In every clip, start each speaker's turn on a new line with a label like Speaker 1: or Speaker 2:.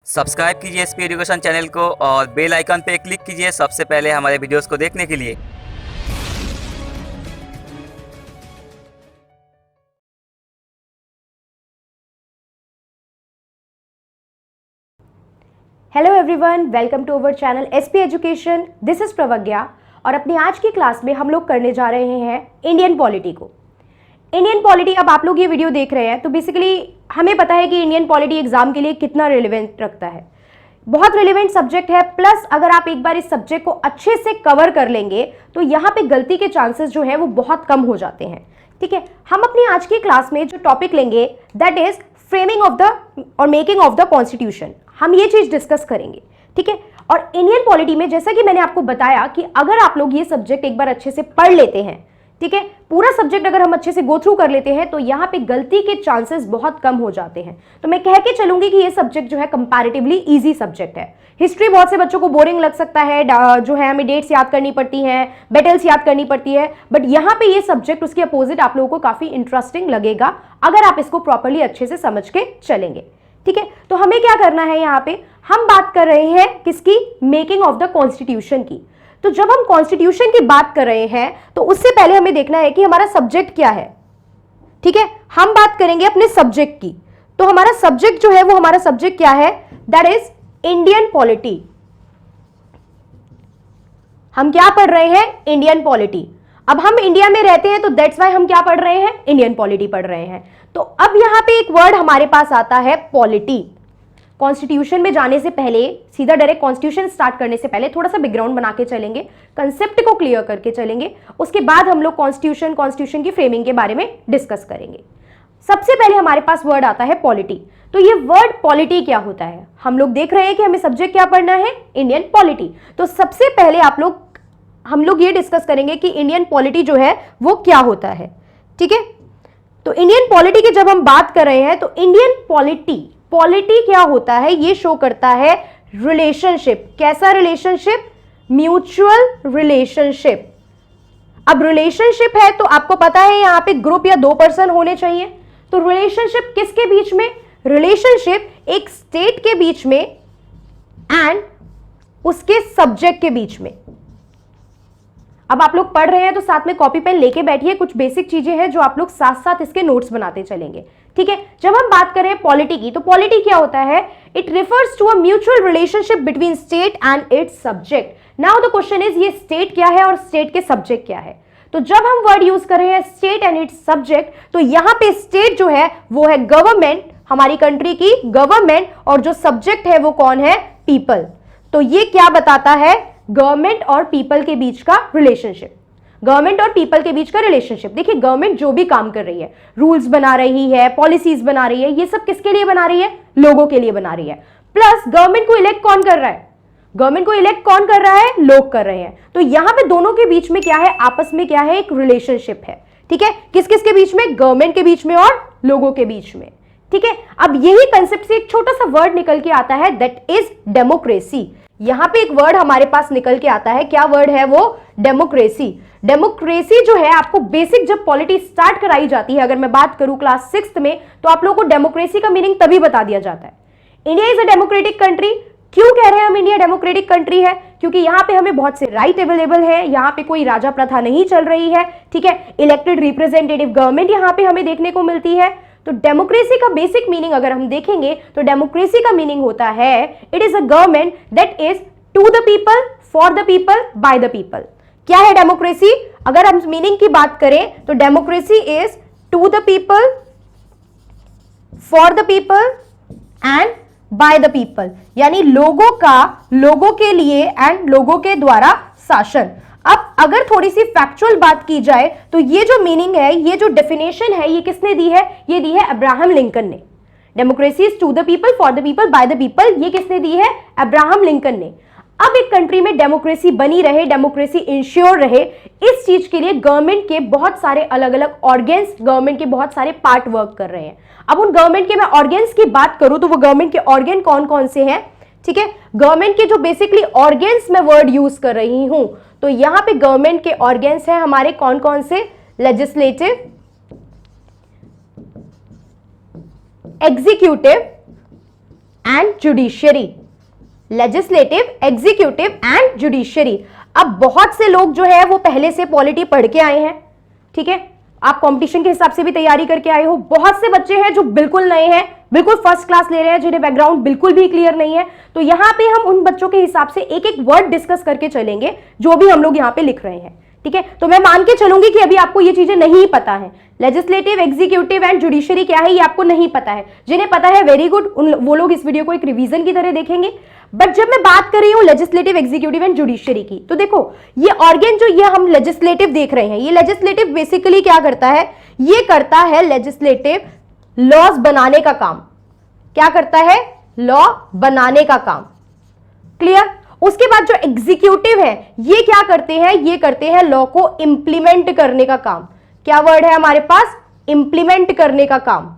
Speaker 1: Subscribe कीजिए SP education channel को और बेल आइकन पे क्लिक कीजिए सबसे पहले हमारे वीडियोस को देखने के लिए।
Speaker 2: Hello everyone, welcome to our channel SP education. This is प्रवज्ञा और अपनी आज की क्लास में हम लोग करने जा रहे हैं इंडियन पॉलिटी को। इंडियन पॉलिटी, अब आप लोग ये वीडियो देख रहे हैं तो बेसिकली हमें पता है कि इंडियन पॉलिटी एग्जाम के लिए कितना रिलेवेंट रखता है। बहुत रिलेवेंट सब्जेक्ट है, प्लस अगर आप एक बार इस सब्जेक्ट को अच्छे से कवर कर लेंगे तो यहाँ पे गलती के चांसेस जो है वो बहुत कम हो जाते हैं। ठीक है, हम अपनी आज की क्लास में जो टॉपिक लेंगे that is framing of the और मेकिंग ऑफ द कॉन्स्टिट्यूशन, हम ये चीज डिस्कस करेंगे। ठीक है, और इंडियन पॉलिटी में जैसा कि मैंने आपको बताया कि अगर आप लोग ये सब्जेक्ट एक बार अच्छे से पढ़ लेते हैं, ठीक है, पूरा सब्जेक्ट अगर हम अच्छे से गो थ्रू कर लेते हैं तो यहाँ पे गलती के चांसेस बहुत कम हो जाते हैं। तो मैं कह के चलूंगी कि ये सब्जेक्ट जो है कंपैरेटिवली इजी सब्जेक्ट है। हिस्ट्री बहुत से बच्चों को बोरिंग लग सकता है, जो है हमें डेट्स याद करनी पड़ती हैं, बैटल्स याद करनी पड़ती है, बट यहाँ पे ये सब्जेक्ट उसके अपोजिट आप लोगों को काफी इंटरेस्टिंग लगेगा अगर आप इसको प्रॉपरली अच्छे से समझ के चलेंगे। ठीक है, तो हमें क्या करना है, यहाँ पे हम बात कर रहे हैं किसकी, मेकिंग ऑफ द कॉन्स्टिट्यूशन की। तो जब हम कॉन्स्टिट्यूशन की बात कर रहे हैं तो उससे पहले हमें देखना है कि हमारा सब्जेक्ट क्या है। ठीक है, हम बात करेंगे अपने सब्जेक्ट की। तो हमारा सब्जेक्ट जो है वो हमारा सब्जेक्ट क्या है, दैट इज इंडियन पॉलिटी। हम क्या पढ़ रहे हैं, इंडियन पॉलिटी। अब हम इंडिया में रहते हैं तो दैट्स वाई हम क्या पढ़ रहे हैं, इंडियन पॉलिटी पढ़ रहे हैं। तो अब यहां पे एक वर्ड हमारे पास आता है पॉलिटी। कॉन्स्टिट्यूशन में जाने से पहले, सीधा डायरेक्ट कॉन्स्टिट्यूशन स्टार्ट करने से पहले थोड़ा सा बैकग्राउंड बना के चलेंगे, कंसेप्ट को क्लियर करके चलेंगे, उसके बाद हम लोग कॉन्स्टिट्यूशन की फ्रेमिंग के बारे में डिस्कस करेंगे। सबसे पहले हमारे पास वर्ड आता है पॉलिटी। तो ये वर्ड पॉलिटी क्या होता है, हम लोग देख रहे हैं कि हमें सब्जेक्ट क्या पढ़ना है, इंडियन पॉलिटी। तो सबसे पहले हम लोग ये डिस्कस करेंगे कि इंडियन पॉलिटी जो है वो क्या होता है। ठीक है, तो इंडियन पॉलिटी की जब हम बात कर रहे हैं तो इंडियन पॉलिटी क्या होता है, ये शो करता है रिलेशनशिप। कैसा रिलेशनशिप, म्यूचुअल रिलेशनशिप। अब रिलेशनशिप है तो आपको पता है यहां पे ग्रुप या दो पर्सन होने चाहिए। तो रिलेशनशिप किसके बीच में, रिलेशनशिप एक स्टेट के बीच में एंड उसके सब्जेक्ट के बीच में। अब आप लोग पढ़ रहे हैं तो साथ में कॉपी पेन लेके बैठिए, कुछ बेसिक चीजें हैं जो आप लोग साथ साथ इसके नोट्स बनाते चलेंगे। ठीक है, जब हम बात करें पॉलिटी की तो पॉलिटी क्या होता है, it refers to a mutual relationship between state and its subject. Now the question is, ये स्टेट क्या है और स्टेट के सब्जेक्ट क्या है। तो जब हम वर्ड यूज कर रहे हैं स्टेट एंड इट्स सब्जेक्ट, तो यहां पे स्टेट जो है वो है गवर्नमेंट, हमारी कंट्री की गवर्नमेंट, और जो सब्जेक्ट है वो कौन है, पीपल। तो ये क्या बताता है, गवर्नमेंट और पीपल के बीच का रिलेशनशिप। गवर्नमेंट और पीपल के बीच का रिलेशनशिप। देखिए, गवर्नमेंट जो भी काम कर रही है, रूल्स बना रही है, पॉलिसीज बना रही है, ये सब किसके लिए बना रही है, लोगों के लिए बना रही है। प्लस गवर्नमेंट को इलेक्ट कौन कर रहा है, गवर्नमेंट को इलेक्ट कौन कर रहा है, लोग कर रहे हैं। तो यहां पे दोनों के बीच में क्या है, आपस में क्या है, एक रिलेशनशिप है। ठीक है, किस किस के बीच में, गवर्नमेंट के बीच में और लोगों के बीच में। ठीक है, अब यही कंसेप्ट से एक छोटा सा वर्ड निकल के आता है, दैट इज डेमोक्रेसी। यहां पे एक वर्ड हमारे पास निकल के आता है, क्या वर्ड है वो, डेमोक्रेसी। डेमोक्रेसी जो है आपको बेसिक जब पॉलिटी स्टार्ट कराई जाती है, अगर मैं बात करूं क्लास 6th में, तो आप लोगों को डेमोक्रेसी का मीनिंग तभी बता दिया जाता है। India is a democratic country. क्यों कह रहे हैं हम इंडिया डेमोक्रेटिक कंट्री है, क्योंकि यहां पे हमें बहुत से राइट अवेलेबल है, यहां पे कोई राजा प्रथा नहीं चल रही है। ठीक है, इलेक्टेड रिप्रेजेंटेटिव गवर्नमेंट यहां पे हमें देखने को मिलती है। तो डेमोक्रेसी का बेसिक मीनिंग अगर हम देखेंगे तो डेमोक्रेसी का मीनिंग होता है, it is a government that is to the people, for the people, by the people. क्या है डेमोक्रेसी, अगर हम मीनिंग की बात करें तो democracy is to the people, for the people and by the people, यानी लोगों का, लोगों के लिए एंड लोगों के द्वारा शासन। अब अगर थोड़ी सी फैक्चुअल बात की जाए तो ये जो मीनिंग है, ये जो डेफिनेशन है, ये किसने दी है, ये दी है अब्राहम लिंकन ने। Democracy is to the people, for the people, by the people, ये किसने दी है, अब्राहम लिंकन ने। अब एक कंट्री में डेमोक्रेसी बनी रहे, डेमोक्रेसी इंश्योर रहे, इस चीज के लिए गवर्नमेंट के बहुत सारे अलग अलग ऑर्गेन्स, गवर्नमेंट के बहुत सारे पार्ट वर्क कर रहे हैं। अब उन गवर्नमेंट के मैं ऑर्गेन्स की बात करूं तो वो गवर्नमेंट के ऑर्गेन कौन कौन से हैं। ठीक है, गवर्नमेंट के जो बेसिकली ऑर्गेन्स मैं वर्ड यूज कर रही हूं, तो यहां पे गवर्नमेंट के ऑर्गेन्स हैं हमारे कौन कौन से, legislative, executive and judiciary, legislative, executive and judiciary. अब बहुत से लोग जो है वो पहले से पॉलिटी पढ़ के आए हैं, ठीक है, आप कंपटीशन के हिसाब से भी तैयारी करके आए हो। बहुत से बच्चे हैं जो बिल्कुल नए हैं, बिल्कुल फर्स्ट क्लास ले रहे हैं, जिन्हें बैकग्राउंड बिल्कुल भी क्लियर नहीं है। तो यहां पे हम उन बच्चों के हिसाब से एक एक वर्ड डिस्कस करके चलेंगे जो भी हम लोग यहां पे लिख रहे हैं, ठीक है। तो मैं मान के चलूंगी कि अभी आपको ये चीजें नहीं पता है, लेजिस्लेटिव, एग्जीक्यूटिव एंड जुडिशरी क्या है ये आपको नहीं पता है। जिन्हें पता है वेरी गुड, वो लोग इस वीडियो को एक रिवीजन की तरह देखेंगे। बट जब मैं बात कर रही हूं लेजिस्लेटिव, एग्जीक्यूटिव एंड जुडिशरी की, तो देखो ये ऑर्गन जो ये हम लेजिस्लेटिव देख रहे हैं, ये लेजिस्लेटिव बेसिकली क्या करता है, ये करता है लेजिस्लेटिव लॉज बनाने का काम। क्या करता है? लॉ बनाने का काम। क्लियर? उसके बाद जो एग्जीक्यूटिव है ये क्या करते हैं, ये करते हैं लॉ को इंप्लीमेंट करने का काम। क्या वर्ड है हमारे पास? इंप्लीमेंट करने का काम।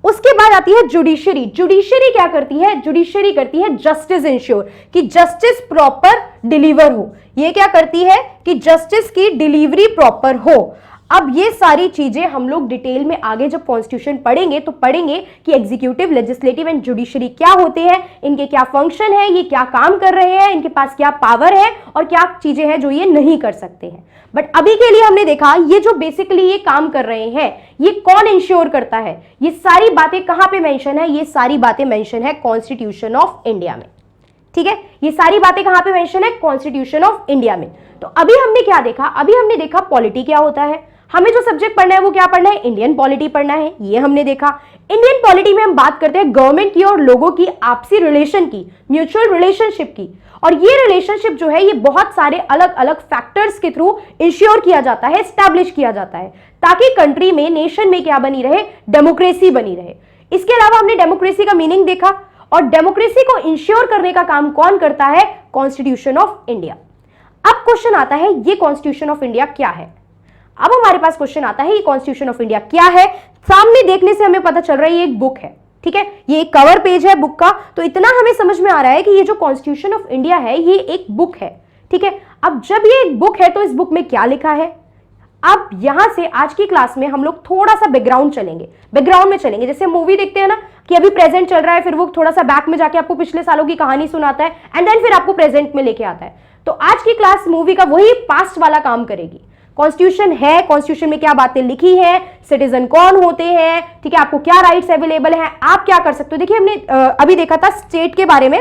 Speaker 2: उसके बाद आती है जुडिशरी। जुडिशरी क्या करती है? जुडिशरी करती है जस्टिस इंश्योर, कि जस्टिस प्रॉपर डिलीवर हो। ये क्या करती है? कि जस्टिस की डिलीवरी प्रॉपर हो। अब ये सारी चीजें हम लोग डिटेल में आगे जब कॉन्स्टिट्यूशन पढ़ेंगे तो पढ़ेंगे कि एग्जीक्यूटिव, लेजिस्लेटिव एंड जुडिशरी क्या होते हैं, इनके क्या फंक्शन है, ये क्या काम कर रहे हैं, इनके पास क्या पावर है और क्या चीजें हैं जो ये नहीं कर सकते हैं। बट अभी के लिए हमने देखा ये जो बेसिकली ये काम कर रहे हैं ये कौन इंश्योर करता है, ये सारी बातें कहां पे मेंशन है, ये सारी बातें मेंशन है कॉन्स्टिट्यूशन ऑफ इंडिया में। ठीक है, ये सारी बातें कहां पे मेंशन है? कॉन्स्टिट्यूशन ऑफ इंडिया में। तो अभी हमने क्या देखा? अभी हमने देखा पॉलिटी क्या होता है, हमें जो सब्जेक्ट पढ़ना है वो क्या पढ़ना है? इंडियन पॉलिटी पढ़ना है, ये हमने देखा। इंडियन पॉलिटी में हम बात करते हैं गवर्नमेंट की और लोगों की आपसी रिलेशन की, म्यूचुअल रिलेशनशिप की। और ये रिलेशनशिप जो है ये बहुत सारे अलग अलग फैक्टर्स के थ्रू इंश्योर किया जाता है, एस्टैब्लिश किया जाता है, ताकि कंट्री में, नेशन में क्या बनी रहे? डेमोक्रेसी बनी रहे। इसके अलावा हमने डेमोक्रेसी का मीनिंग देखा, और डेमोक्रेसी को इंश्योर करने का काम कौन करता है? Constitution of India. अब क्वेश्चन आता है ये कॉन्स्टिट्यूशन ऑफ इंडिया क्या है? अब हमारे पास क्वेश्चन आता है ये कॉन्स्टिट्यूशन ऑफ इंडिया क्या है? सामने देखने से हमें पता चल रहा है ये एक बुक है, ठीक है, ये एक कवर पेज है बुक का। तो इतना हमें समझ में आ रहा है कि ये जो कॉन्स्टिट्यूशन ऑफ इंडिया है ये एक बुक है, ठीक है। अब जब ये एक बुक है तो इस बुक में क्या लिखा है? अब यहां से आज की क्लास में हम लोग थोड़ा सा बैकग्राउंड चलेंगे, बैकग्राउंड में चलेंगे। जैसे मूवी देखते हैं ना कि अभी प्रेजेंट चल रहा है, फिर वो थोड़ा सा बैक में जाके आपको पिछले सालों की कहानी सुनाता है एंड देन फिर आपको प्रेजेंट में लेके आता है। तो आज की क्लास मूवी का वही पास्ट वाला काम करेगी। कॉन्स्टिट्यूशन है, कॉन्स्टिट्यूशन में क्या बातें लिखी है, सिटीजन कौन होते हैं, ठीक है, आपको क्या राइट्स अवेलेबल हैं, आप क्या कर सकते हो। देखिए हमने अभी देखा था स्टेट के बारे में,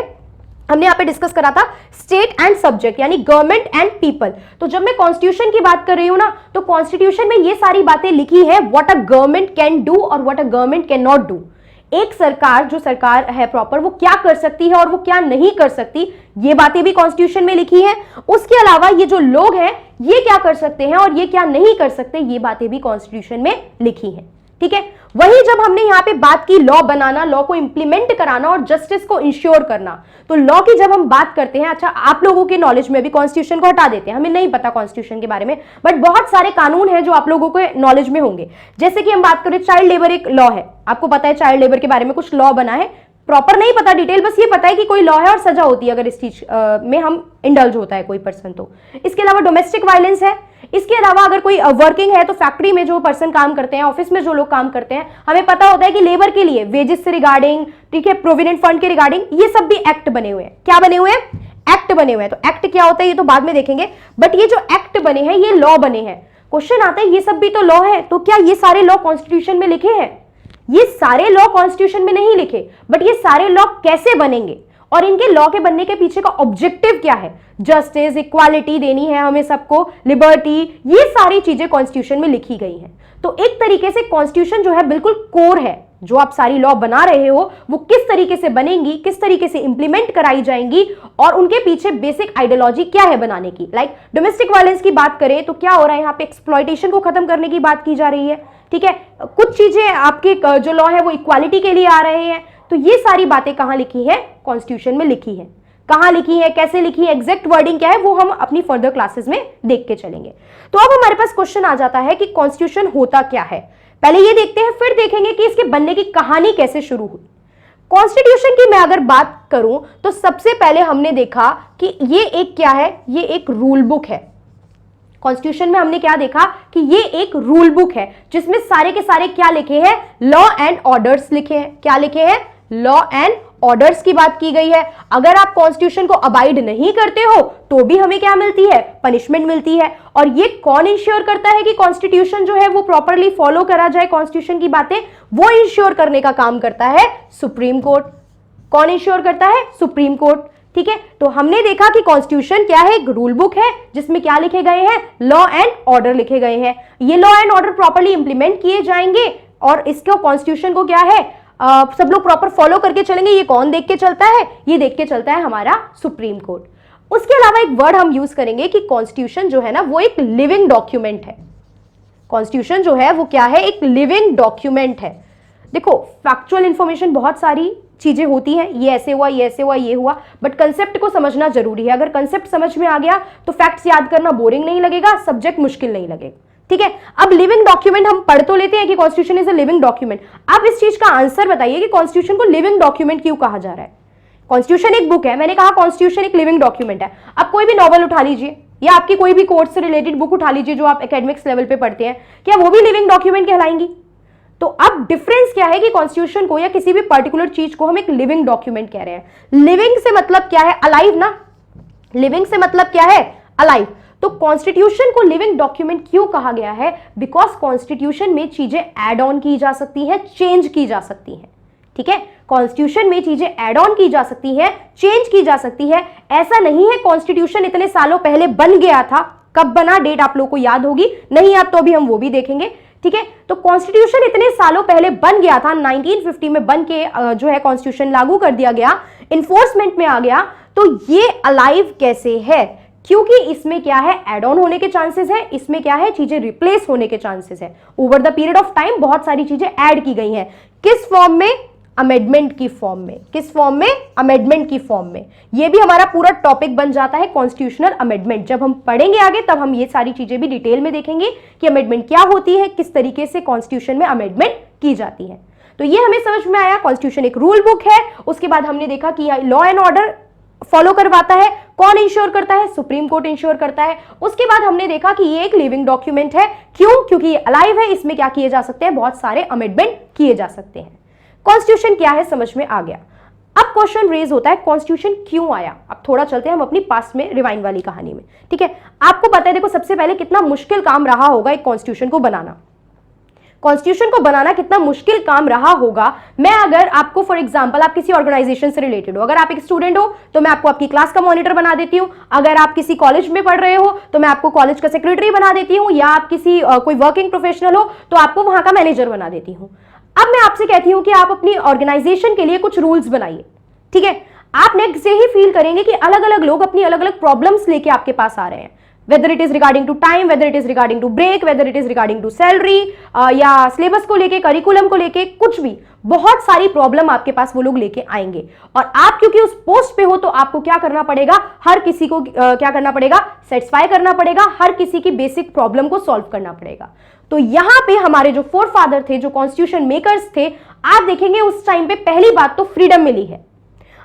Speaker 2: हमने यहाँ पे डिस्कस करा था स्टेट एंड सब्जेक्ट, यानी गवर्नमेंट एंड पीपल। तो जब मैं कॉन्स्टिट्यूशन की बात कर रही हूं ना, तो कॉन्स्टिट्यूशन में ये सारी बातें लिखी है, what a government can do और what a government can not do. एक सरकार, जो सरकार है प्रॉपर, वो क्या कर सकती है और वो क्या नहीं कर सकती, ये बातें भी कॉन्स्टिट्यूशन में लिखी है। उसके अलावा ये जो लोग हैं ये क्या कर सकते हैं और ये क्या नहीं कर सकते, ये बातें भी कॉन्स्टिट्यूशन में लिखी है, ठीक है। वही जब हमने यहां पे बात की लॉ बनाना, लॉ को इंप्लीमेंट कराना और जस्टिस को इंश्योर करना, तो लॉ की जब हम बात करते हैं, अच्छा आप लोगों के नॉलेज में भी कॉन्स्टिट्यूशन को हटा देते हैं, हमें नहीं पता कॉन्स्टिट्यूशन के बारे में, बट बहुत सारे कानून हैं जो आप लोगों के नॉलेज में होंगे। जैसे कि हम बात करें चाइल्ड लेबर, एक लॉ है, आपको पता है चाइल्ड लेबर के बारे में कुछ लॉ बना है, प्रॉपर नहीं पता डिटेल, बस ये पता है कि कोई लॉ है और सजा होती है अगर इस चीज में हम इंडल्ज होता है कोई पर्सन तो। इसके अलावा डोमेस्टिक वायलेंस है। इसके अलावा अगर कोई वर्किंग है तो फैक्ट्री में जो पर्सन काम करते हैं, ऑफिस में जो लोग काम करते हैं, हमें पता होता है कि लेबर के लिए वेजेस से रिगार्डिंग, ठीक है, प्रोविडेंट फंड के रिगार्डिंग, ये सब भी एक्ट बने हुए हैं। क्या बने हुए हैं? एक्ट बने हुए हैं। तो एक्ट क्या होता है ये तो बाद में देखेंगे, बट ये जो एक्ट बने हैं ये लॉ बने हैं। क्वेश्चन आता है ये सब भी तो लॉ है, तो क्या ये सारे लॉ कॉन्स्टिट्यूशन में लिखे हैं? ये सारे लॉ कॉन्स्टिट्यूशन में नहीं लिखे, बट ये सारे लॉ कैसे बनेंगे और इनके लॉ के बनने के पीछे का ऑब्जेक्टिव क्या है? जस्टिस, इक्वालिटी देनी है हमें सबको, लिबर्टी, ये सारी चीजें कॉन्स्टिट्यूशन में लिखी गई हैं। तो एक तरीके से कॉन्स्टिट्यूशन जो है बिल्कुल कोर है। जो आप सारी लॉ बना रहे हो वो किस तरीके से बनेंगी, किस तरीके से इंप्लीमेंट कराई जाएंगी और उनके पीछे बेसिक आइडियोलॉजी क्या है बनाने की। लाइक डोमेस्टिक वायलेंस की बात करें तो क्या हो रहा है यहाँ पे? एक्सप्लॉयटेशन को खत्म करने की बात की जा रही है, ठीक है। कुछ चीजें आपके जो लॉ है वो इक्वालिटी के लिए आ रहे हैं। तो ये सारी बातें कहां लिखी है? कॉन्स्टिट्यूशन में लिखी है। कहां लिखी है, कैसे लिखी है, एग्जैक्ट वर्डिंग क्या है, वो हम अपनी फर्दर क्लासेस में देख के चलेंगे। तो अब हमारे पास क्वेश्चन आ जाता है कि कॉन्स्टिट्यूशन होता क्या है। पहले ये देखते हैं, फिर देखेंगे कि इसके बनने की कहानी कैसे शुरू हुई। कॉन्स्टिट्यूशन की मैं अगर बात करूं तो सबसे पहले हमने देखा कि ये एक क्या है? ये एक रूल बुक है। कॉन्स्टिट्यूशन में हमने क्या देखा कि ये एक रूल बुक है जिसमें सारे के सारे क्या लिखे हैं? लॉ एंड ऑर्डर्स लिखे हैं। क्या लिखे हैं? लॉ एंड ऑर्डर्स की बात की गई है। अगर आप कॉन्स्टिट्यूशन को अबाइड नहीं करते हो तो भी हमें क्या मिलती है, पनिशमेंट मिलती है। और ये कौन इंश्योर करता है कि कॉन्स्टिट्यूशन जो है वो प्रॉपरली फॉलो करा जाए, कॉन्स्टिट्यूशन की बातें वो इंश्योर करने का काम करता है सुप्रीम कोर्ट। कौन इंश्योर करता है, सुप्रीम कोर्ट। ठीक है, तो हमने देखा कि कॉन्स्टिट्यूशन क्या है, एक रूल बुक है जिसमें क्या लिखे गए हैं, लॉ एंड ऑर्डर लिखे गए हैं। ये law and order properly implement किए जाएंगे और इसको कॉन्स्टिट्यूशन को क्या है, सब लोग प्रॉपर फॉलो करके चलेंगे। ये कौन देख के चलता है, ये देख के चलता है हमारा सुप्रीम कोर्ट। उसके अलावा एक वर्ड हम यूज करेंगे कि कॉन्स्टिट्यूशन जो है ना वो एक लिविंग डॉक्यूमेंट है। कॉन्स्टिट्यूशन जो है वो क्या है, एक लिविंग डॉक्यूमेंट है। देखो फैक्चुअल इंफॉर्मेशन बहुत सारी चीजें होती हैं, ये ऐसे हुआ, ये ऐसे हुआ, ये हुआ, बट कंसेप्ट को समझना जरूरी है। अगर कंसेप्ट समझ में आ गया तो फैक्ट्स याद करना बोरिंग नहीं लगेगा, सब्जेक्ट मुश्किल नहीं लगेगा। ठीक है, अब लिविंग डॉक्यूमेंट हम पढ़ तो लेते हैं कि constitution is a living document. अब इस चीज का आंसर बताइए कि कॉन्स्टिट्यूशन को लिविंग डॉक्यूमेंट क्यों कहा जा रहा है। कॉन्स्टिट्यूशन एक बुक है, मैंने कहा कॉन्स्टिट्यूशन एक लिविंग डॉक्यूमेंट है। अब कोई भी नॉवल उठा लीजिए या आपकी कोई भी कोर्स से रिलेटेड बुक उठा लीजिए जो आप एकेडमिक्स लेवल पे पढ़ते हैं, क्या वो भी लिविंग डॉक्यूमेंट कहलाएंगी? तो अब डिफरेंस क्या है कि कॉन्स्टिट्यूशन को या किसी भी पर्टिकुलर चीज को हम एक लिविंग डॉक्यूमेंट कह रहे हैं। लिविंग से मतलब क्या है, अलाइव ना। लिविंग से मतलब क्या है, अलाइव। तो कॉन्स्टिट्यूशन को लिविंग डॉक्यूमेंट क्यों कहा गया है, बिकॉज कॉन्स्टिट्यूशन में चीजें एड ऑन की जा सकती हैं, चेंज की जा सकती हैं। ठीक है, कॉन्स्टिट्यूशन में चीजें एड ऑन की जा सकती है, चेंज की जा सकती है। ऐसा नहीं है कॉन्स्टिट्यूशन इतने सालों पहले बन गया था, कब बना डेट आप लोगों को याद होगी, नहीं याद तो अभी हम वो भी देखेंगे। ठीक है, तो कॉन्स्टिट्यूशन इतने सालों पहले बन गया था, 1950 में बन के जो है कॉन्स्टिट्यूशन लागू कर दिया गया, इन्फोर्समेंट में आ गया। तो ये अलाइव कैसे है, क्योंकि इसमें क्या है, एड ऑन होने के चांसेस है, इसमें क्या है, चीजें रिप्लेस होने के चांसेस है। Over the period of time बहुत सारी चीजें ऐड की गई हैं। किस फॉर्म में, अमेंडमेंट की फॉर्म में। किस फॉर्म में, अमेंडमेंट की फॉर्म में। ये भी हमारा पूरा टॉपिक बन जाता है कॉन्स्टिट्यूशनल अमेंडमेंट। जब हम पढ़ेंगे आगे तब हम ये सारी चीजें भी डिटेल में देखेंगे कि अमेंडमेंट क्या होती है, किस तरीके से कॉन्स्टिट्यूशन में अमेंडमेंट की जाती है। तो ये हमें समझ में आया, कॉन्स्टिट्यूशन एक रूल बुक है। उसके बाद हमने देखा कि लॉ एंड ऑर्डर फॉलो करवाता है, कौन इंश्योर करता है, सुप्रीम कोर्ट इंश्योर करता है। उसके बाद हमने देखा कि ये एक लिविंग डॉक्यूमेंट है। क्यों, क्योंकि ये अलाइव है, इसमें क्या किए जा सकते हैं, बहुत सारे अमेंडमेंट किए जा सकते हैं। कॉन्स्टिट्यूशन क्या है समझ में आ गया। अब क्वेश्चन रेज होता है कॉन्स्टिट्यूशन क्यों आया। अब थोड़ा चलते हैं हम अपनी पास्ट में, रिवाइंड वाली कहानी में। ठीक है, आपको पता है देखो सबसे पहले कितना मुश्किल काम रहा होगा एक कॉन्स्टिट्यूशन को बनाना। कॉन्स्टिट्यूशन को बनाना कितना मुश्किल काम रहा होगा। मैं अगर आपको फॉर एग्जांपल, आप किसी ऑर्गेनाइजेशन से रिलेटेड हो, अगर आप एक स्टूडेंट हो तो मैं आपको आपकी क्लास का मॉनिटर बना देती हूं। अगर आप किसी कॉलेज में पढ़ रहे हो तो मैं आपको कॉलेज का सेक्रेटरी बना देती हूं, या आप किसी कोई वर्किंग प्रोफेशनल हो तो आपको वहां का मैनेजर बना देती हूं। अब मैं आपसे कहती हूं कि आप अपनी ऑर्गेनाइजेशन के लिए कुछ रूल्स बनाइए। ठीक है, आप नेक्स्ट से ही फील करेंगे कि अलग अलग लोग अपनी अलग अलग प्रॉब्लम्स लेके आपके पास आ रहे हैं, whether it is regarding to time, whether it is regarding to break, whether it is regarding to salary, या सिलेबस को लेके, करिकुलम को लेके, कुछ भी बहुत सारी प्रॉब्लम आपके पास वो लोग लेके आएंगे। और आप क्योंकि उस पोस्ट पे हो तो आपको क्या करना पड़ेगा, हर किसी को क्या करना पड़ेगा, सेटिस्फाई करना पड़ेगा, हर किसी की बेसिक प्रॉब्लम को सॉल्व करना पड़ेगा। तो यहां पे हमारे जो फोर फादर थे, जो कॉन्स्टिट्यूशन मेकर्स थे, आप देखेंगे उस टाइम पे पहली बात तो फ्रीडम मिली है।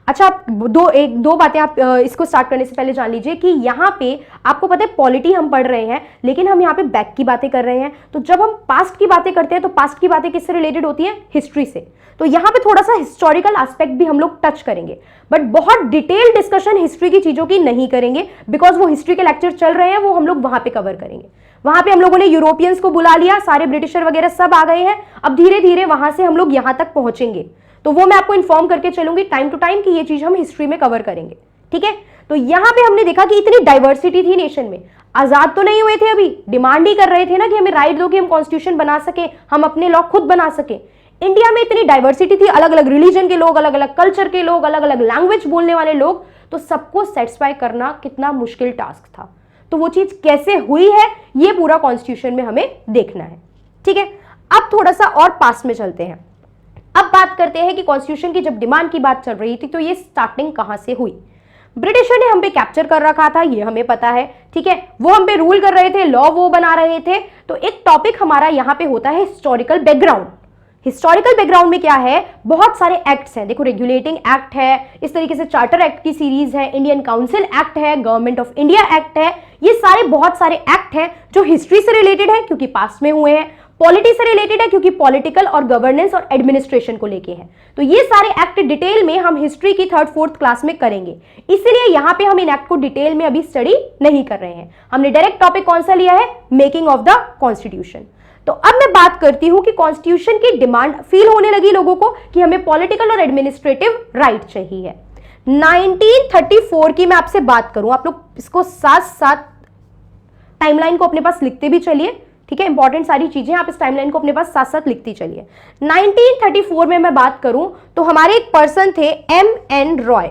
Speaker 2: अच्छा, आप दो बातें आप इसको स्टार्ट करने से पहले जान लीजिए कि यहाँ पे आपको पता है पॉलिटी हम पढ़ रहे हैं, लेकिन हम यहाँ पे बैक की बातें कर रहे हैं। तो जब हम पास्ट की बातें करते हैं तो पास्ट की बातें किससे रिलेटेड होती हैं, हिस्ट्री से। तो यहाँ पे थोड़ा सा हिस्टोरिकल एस्पेक्ट भी हम लोग टच करेंगे, बट बहुत डिटेल डिस्कशन हिस्ट्री की चीजों की नहीं करेंगे, बिकॉज वो हिस्ट्री के लेक्चर चल रहे हैं, वो हम लोग वहां पे कवर करेंगे। वहां पे हम लोगों ने यूरोपियंस को बुला लिया, सारे ब्रिटिशर वगैरह सब आ गए हैं। अब धीरे धीरे वहां से हम लोग यहां तक पहुंचेंगे, तो वो मैं आपको इन्फॉर्म करके चलूंगी टाइम टू टाइम कि ये चीज हम हिस्ट्री में कवर करेंगे। ठीक है, तो यहां पे हमने देखा कि इतनी डाइवर्सिटी थी नेशन में। आजाद तो नहीं हुए थे, अभी डिमांड ही कर रहे थे ना कि हमें राइट दो कि हम कॉन्स्टिट्यूशन बना सके, हम अपने लॉ खुद बना सके। इंडिया में इतनी डाइवर्सिटी थी, अलग अलग रिलीजन के लोग, अलग अलग कल्चर के लोग, अलग अलग लैंग्वेज बोलने वाले लोग, तो सबको सेटिस्फाई करना कितना मुश्किल टास्क था। तो वो चीज कैसे हुई है ये पूरा कॉन्स्टिट्यूशन में हमें देखना है। ठीक है, अब थोड़ा सा और पास में चलते हैं। अब बात करते हैं कि कॉन्स्टिट्यूशन की जब डिमांड की बात चल रही थी तो ये स्टार्टिंग कहां से हुई। ब्रिटिशर ने हम पे कैप्चर कर रखा था, ये हमें पता है। ठीक है, वो हम पे रूल कर रहे थे, लॉ वो बना रहे थे। तो एक टॉपिक हमारा यहां पे होता है हिस्टोरिकल बैकग्राउंड। हिस्टोरिकल बैकग्राउंड में क्या है, बहुत सारे एक्ट्स हैं। देखो, रेगुलेटिंग एक्ट है, इस तरीके से चार्टर एक्ट की सीरीज है, इंडियन काउंसिल एक्ट है, गवर्नमेंट ऑफ इंडिया एक्ट है। ये सारे बहुत सारे एक्ट हैं जो हिस्ट्री से रिलेटेड है क्योंकि पास्ट में हुए हैं। पॉलिटी से रिलेटेड है क्योंकि पॉलिटिकल और गवर्नेंस और एडमिनिस्ट्रेशन को लेके है। तो ये सारे एक्ट डिटेल में हम हिस्ट्री की 3rd 4th क्लास में करेंगे, इसलिए यहां पे हम इन एक्ट को डिटेल में अभी स्टडी नहीं कर रहे हैं। हमने डायरेक्ट टॉपिक कौन सा लिया है, मेकिंग ऑफ द कॉन्स्टिट्यूशन। तो अब मैं बात करती हूं कि कॉन्स्टिट्यूशन की डिमांड फील होने लगी लोगों को कि हमें पॉलिटिकल और एडमिनिस्ट्रेटिव राइट चाहिए। 1934 की मैं आपसे बात करूं, आप लोग इसको साथ साथ टाइमलाइन को अपने पास लिखते भी चलिए, ठीक है, इंपॉर्टेंट सारी चीजें आप इस टाइमलाइन को अपने पास साथ साथ लिखती चलिए। 1934 में मैं बात करूं तो हमारे एक पर्सन थे M.N. रॉय।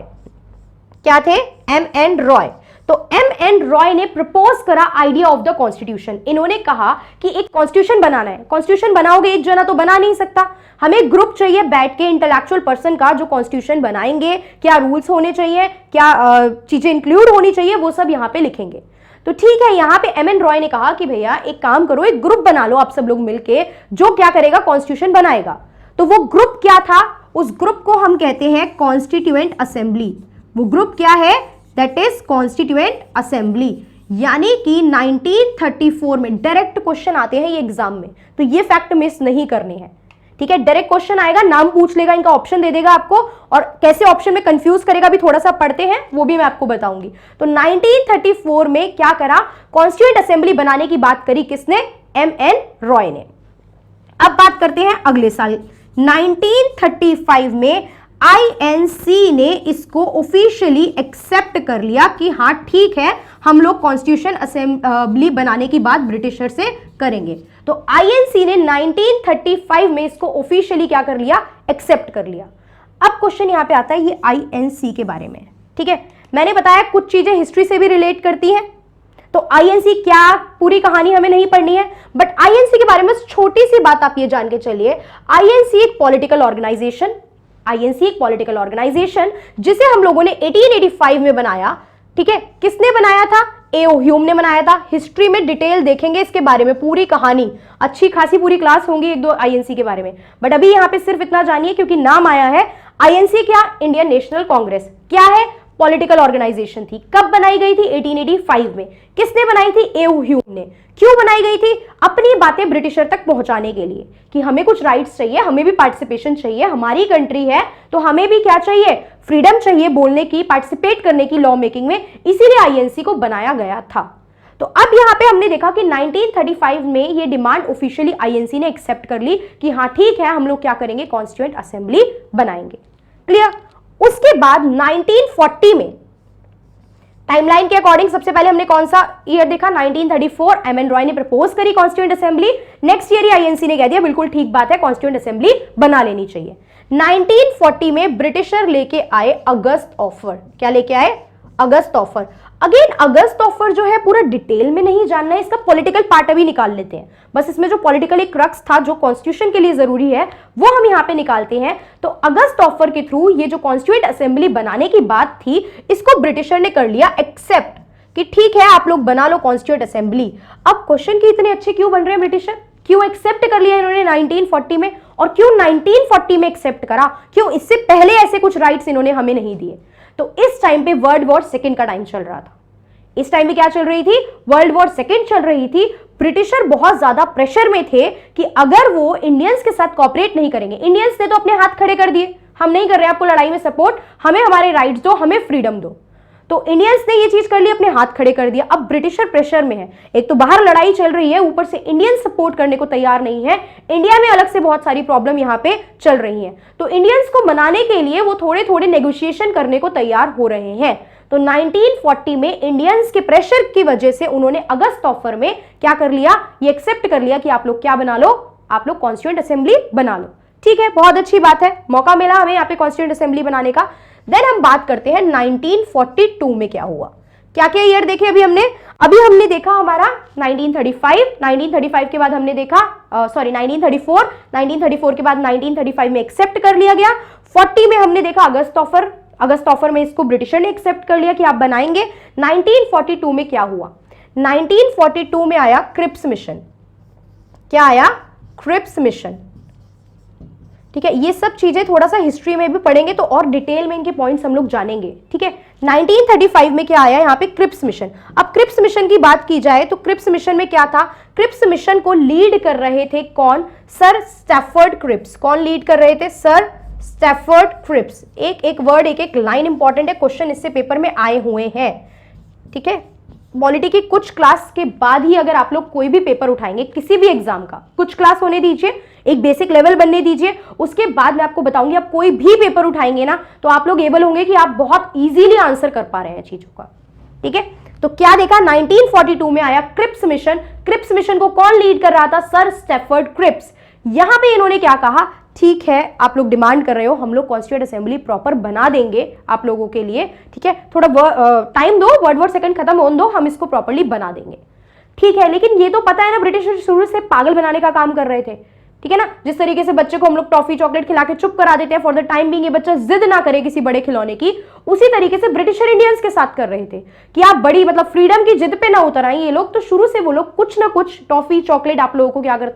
Speaker 2: क्या थे? M.N. रॉय। तो M.N. रॉय ने प्रपोज करा आइडिया ऑफ द कॉन्स्टिट्यूशन। इन्होंने कहा कि एक कॉन्स्टिट्यूशन बनाना है। कॉन्स्टिट्यूशन बनाओगे एक जना तो बना नहीं सकता, हमें ग्रुप चाहिए बैठ के इंटेलेक्चुअल पर्सन का जो कॉन्स्टिट्यूशन बनाएंगे, क्या रूल्स होने चाहिए, क्या चीजें इंक्लूड होनी चाहिए, वो सब यहाँ पे लिखेंगे। तो ठीक है, यहाँ पे M.N. रॉय ने कहा कि भैया एक काम करो, एक ग्रुप बना लो आप सब लोग मिलके, जो क्या करेगा, कॉन्स्टिट्यूशन बनाएगा। तो वो ग्रुप क्या था? उस ग्रुप को हम कहते हैं कॉन्स्टिट्यूएंट असेंबली। वो ग्रुप क्या है? That is constituent assembly. यानी कि 1934 में डायरेक्ट क्वेश्चन आते हैं ये एग्जाम में, तो ये फैक्ट मिस नहीं करने हैं, ठीक है। डायरेक्ट क्वेश्चन आएगा, नाम पूछ लेगा, इनका ऑप्शन दे देगा आपको, और कैसे ऑप्शन में कंफ्यूज करेगा भी थोड़ा सा पढ़ते हैं, वो भी मैं आपको बताऊंगी। तो 1934 में क्या करा, कॉन्स्टिट्यूएंट असेंबली बनाने की बात करी, किसने? M.N. रॉय ने। अब बात करते हैं अगले साल 1935 में INC ने इसको ऑफिशियली एक्सेप्ट कर लिया कि हाँ ठीक है, हम लोग कॉन्स्टिट्यूशन असेंबली बनाने की बात ब्रिटिशर से करेंगे। तो INC ने 1935 में इसको ऑफिशियली क्या कर लिया? एक्सेप्ट कर लिया। अब क्वेश्चन यहां पे आता है ये INC के बारे में, ठीक है। मैंने बताया कुछ चीजें हिस्ट्री से भी रिलेट करती हैं, तो INC क्या, पूरी कहानी हमें नहीं पढ़नी है, बट INC के बारे में छोटी सी बात आप ये जान के चलिए। INC एक पॉलिटिकल ऑर्गेनाइजेशन, INC एक पॉलिटिकल ऑर्गेनाइजेशन जिसे हम लोगों ने 1885 में बनाया, ठीक है। किसने बनाया था? A.O. ह्यूम ने बनाया था। हिस्ट्री में डिटेल देखेंगे इसके बारे में, पूरी कहानी, अच्छी खासी पूरी क्लास होंगी एक दो INC के बारे में, बट अभी यहां पे सिर्फ इतना जानिए क्योंकि नाम आया है। INC क्या? Indian national Congress. क्या है? पॉलिटिकल ऑर्गेनाइजेशन थी। कब बनाई गई थी? 1885 में। किसने बनाई थी? A.O. ह्यूम ने। क्यों बनाई गई थी? अपनी बातें ब्रिटिशर तक पहुंचाने के लिए कि हमें कुछ राइट्स चाहिए, हमें भी पार्टिसिपेशन चाहिए, हमारी कंट्री है तो हमें भी क्या चाहिए? फ्रीडम चाहिए बोलने की, पार्टिसिपेट करने की लॉ मेकिंग में, इसीलिए INC को बनाया गया था। तो अब यहां पे हमने देखा कि 1935 में ये डिमांड ऑफिशियली INC ने एक्सेप्ट कर ली कि हाँ ठीक है, हम लोग क्या करेंगे? कॉन्स्टिट्यूएंट असेंबली बनाएंगे। क्लियर? उसके बाद 1940 में टाइमलाइन के अकॉर्डिंग सबसे पहले हमने कौन सा ईयर देखा? 1934। M.N. रॉय ने प्रपोज करी कॉन्स्टिट्यूएंट असेंबली। नेक्स्ट ईयर ही INC ने कह दिया बिल्कुल ठीक बात है, कॉन्स्टिट्यूएंट असेंबली बना लेनी चाहिए। 1940 में ब्रिटिशर लेके आए अगस्त ऑफर। क्या लेके आए? अगस्त ऑफर। अगेन अगस्त ऑफर जो है पूरा डिटेल में नहीं जानना है, इसका पॉलिटिकल पार्ट अभी निकाल लेते हैं, बस इसमें जो पॉलिटिकल एक क्रक्स था जो कॉन्स्टिट्यूशन के लिए जरूरी है वो हम यहाँ पे निकालते हैं। तो अगस्त ऑफर के थ्रू ये जो कॉन्स्टिट्यूएंट असेंबली बनाने की बात थी, इसको ब्रिटिशर ने कर लिया एक्सेप्ट कि ठीक है आप लोग बना लो कॉन्स्टिट्यूएंट असेंबली। अब क्वेश्चन की इतने अच्छे क्यों बन रहे हैं ब्रिटिशर? क्यों एक्सेप्ट कर लिया इन्होंने 1940 में? और क्यों 1940 में एक्सेप्ट करा? क्यों इससे पहले ऐसे कुछ राइट्स इन्होंने हमें नहीं दिए? तो इस टाइम पे वर्ल्ड वॉर सेकेंड का टाइम चल रहा था। इस टाइम पे क्या चल रही थी? वर्ल्ड वॉर सेकेंड चल रही थी। ब्रिटिशर बहुत ज्यादा प्रेशर में थे कि अगर वो इंडियंस के साथ कॉपरेट नहीं करेंगे, इंडियंस ने तो अपने हाथ खड़े कर दिए, हम नहीं कर रहे आपको लड़ाई में सपोर्ट, हमें हमारे राइट्स दो, हमें फ्रीडम दो। तो इंडियंस ने ये चीज कर ली, अपने हाथ खड़े कर दिया। अब ब्रिटिशर प्रेशर में है, एक तो बाहर लड़ाई चल रही है, ऊपर से इंडियन सपोर्ट करने को तैयार नहीं है, इंडिया में अलग से बहुत सारी प्रॉब्लम यहाँ पे चल रही है। तो इंडियंस को मनाने के लिए वो थोड़े थोड़े नेगोशिएशन करने को तैयार हो रहे हैं। तो 1940 में इंडियंस के प्रेशर की वजह से उन्होंने अगस्त ऑफर में क्या कर लिया? ये एक्सेप्ट कर लिया कि आप लोग क्या बना लो? आप लोग कॉन्स्टिट्यूएंट असेंबली बना लो। ठीक है, बहुत अच्छी बात है, मौका मिला हमें यहाँ पे कॉन्स्टिट्यूएंट असेंबली बनाने का। देन हम बात करते हैं 1942 में क्या हुआ। क्या क्या ईयर देखे अभी हमने देखा हमारा 1935 के बाद हमने देखा 1934 के बाद 1935 में एक्सेप्ट कर लिया गया। 40 में हमने देखा अगस्त ऑफर में इसको ब्रिटिशर ने एक्सेप्ट कर लिया कि आप बनाएंगे। 1942 में क्या हुआ? 1942 में आया क्रिप्स मिशन। क्या आया? Cripps mission. ठीक है, ये सब चीजें थोड़ा सा हिस्ट्री में भी पढ़ेंगे तो और डिटेल में इनके पॉइंट्स हम लोग जानेंगे। ठीक है, 1935 में क्या आया यहाँ पे, क्रिप्स मिशन। अब क्रिप्स मिशन की बात की जाए तो क्रिप्स मिशन में क्या था, क्रिप्स मिशन को लीड कर रहे थे कौन, सर स्टैफर्ड क्रिप्स। कौन लीड कर रहे थे, सर स्टैफर्ड क्रिप्स। एक एक वर्ड, एक एक लाइन इंपॉर्टेंट है, क्वेश्चन इससे पेपर में आए हुए हैं। ठीक है, पॉलिटी की कुछ क्लास के बाद ही अगर आप लोग कोई भी पेपर उठाएंगे किसी भी एग्जाम का, कुछ क्लास होने दीजिए, एक बेसिक लेवल बनने दीजिए, उसके बाद मैं आपको बताऊंगी आप कोई भी पेपर उठाएंगे ना तो आप लोग एबल होंगे कि आप बहुत इजीली आंसर कर पा रहे हैं चीजों का। ठीक है, तो क्या देखा, 1942 में आया क्रिप्स मिशन। क्रिप्स मिशन को कौन लीड कर रहा था, सर स्टैफर्ड क्रिप्स। यहां पे इन्होंने क्या कहा, ठीक है आप लोग डिमांड कर रहे हो, हम लोग कॉन्स्टिट्यूएंट असेंबली प्रॉपर बना देंगे आप लोगों के लिए। ठीक है, थोड़ा टाइम दो, वर्ड सेकंड खत्म होने दो, हम इसको प्रॉपर्ली बना देंगे। ठीक है, लेकिन ये तो पता है ना, ब्रिटिश शुरू से पागल बनाने का काम कर रहे थे। ठीक है ना, जिस तरीके से बच्चे को हम लोग टॉफी चॉकलेट खिला के चुप करा देते हैं फॉर द टाइम बीइंग, ये बच्चा जिद ना करे किसी बड़े खिलौने की, उसी तरीके से ब्रिटिशर इंडियंस के साथ कर रहे थे कि आप बड़ी मतलब फ्रीडम की जिद पे ना उतर आए ये लोग। तो शुरू से वो लोग कुछ ना कुछ टॉफी चॉकलेट आप लोगों को क्या कर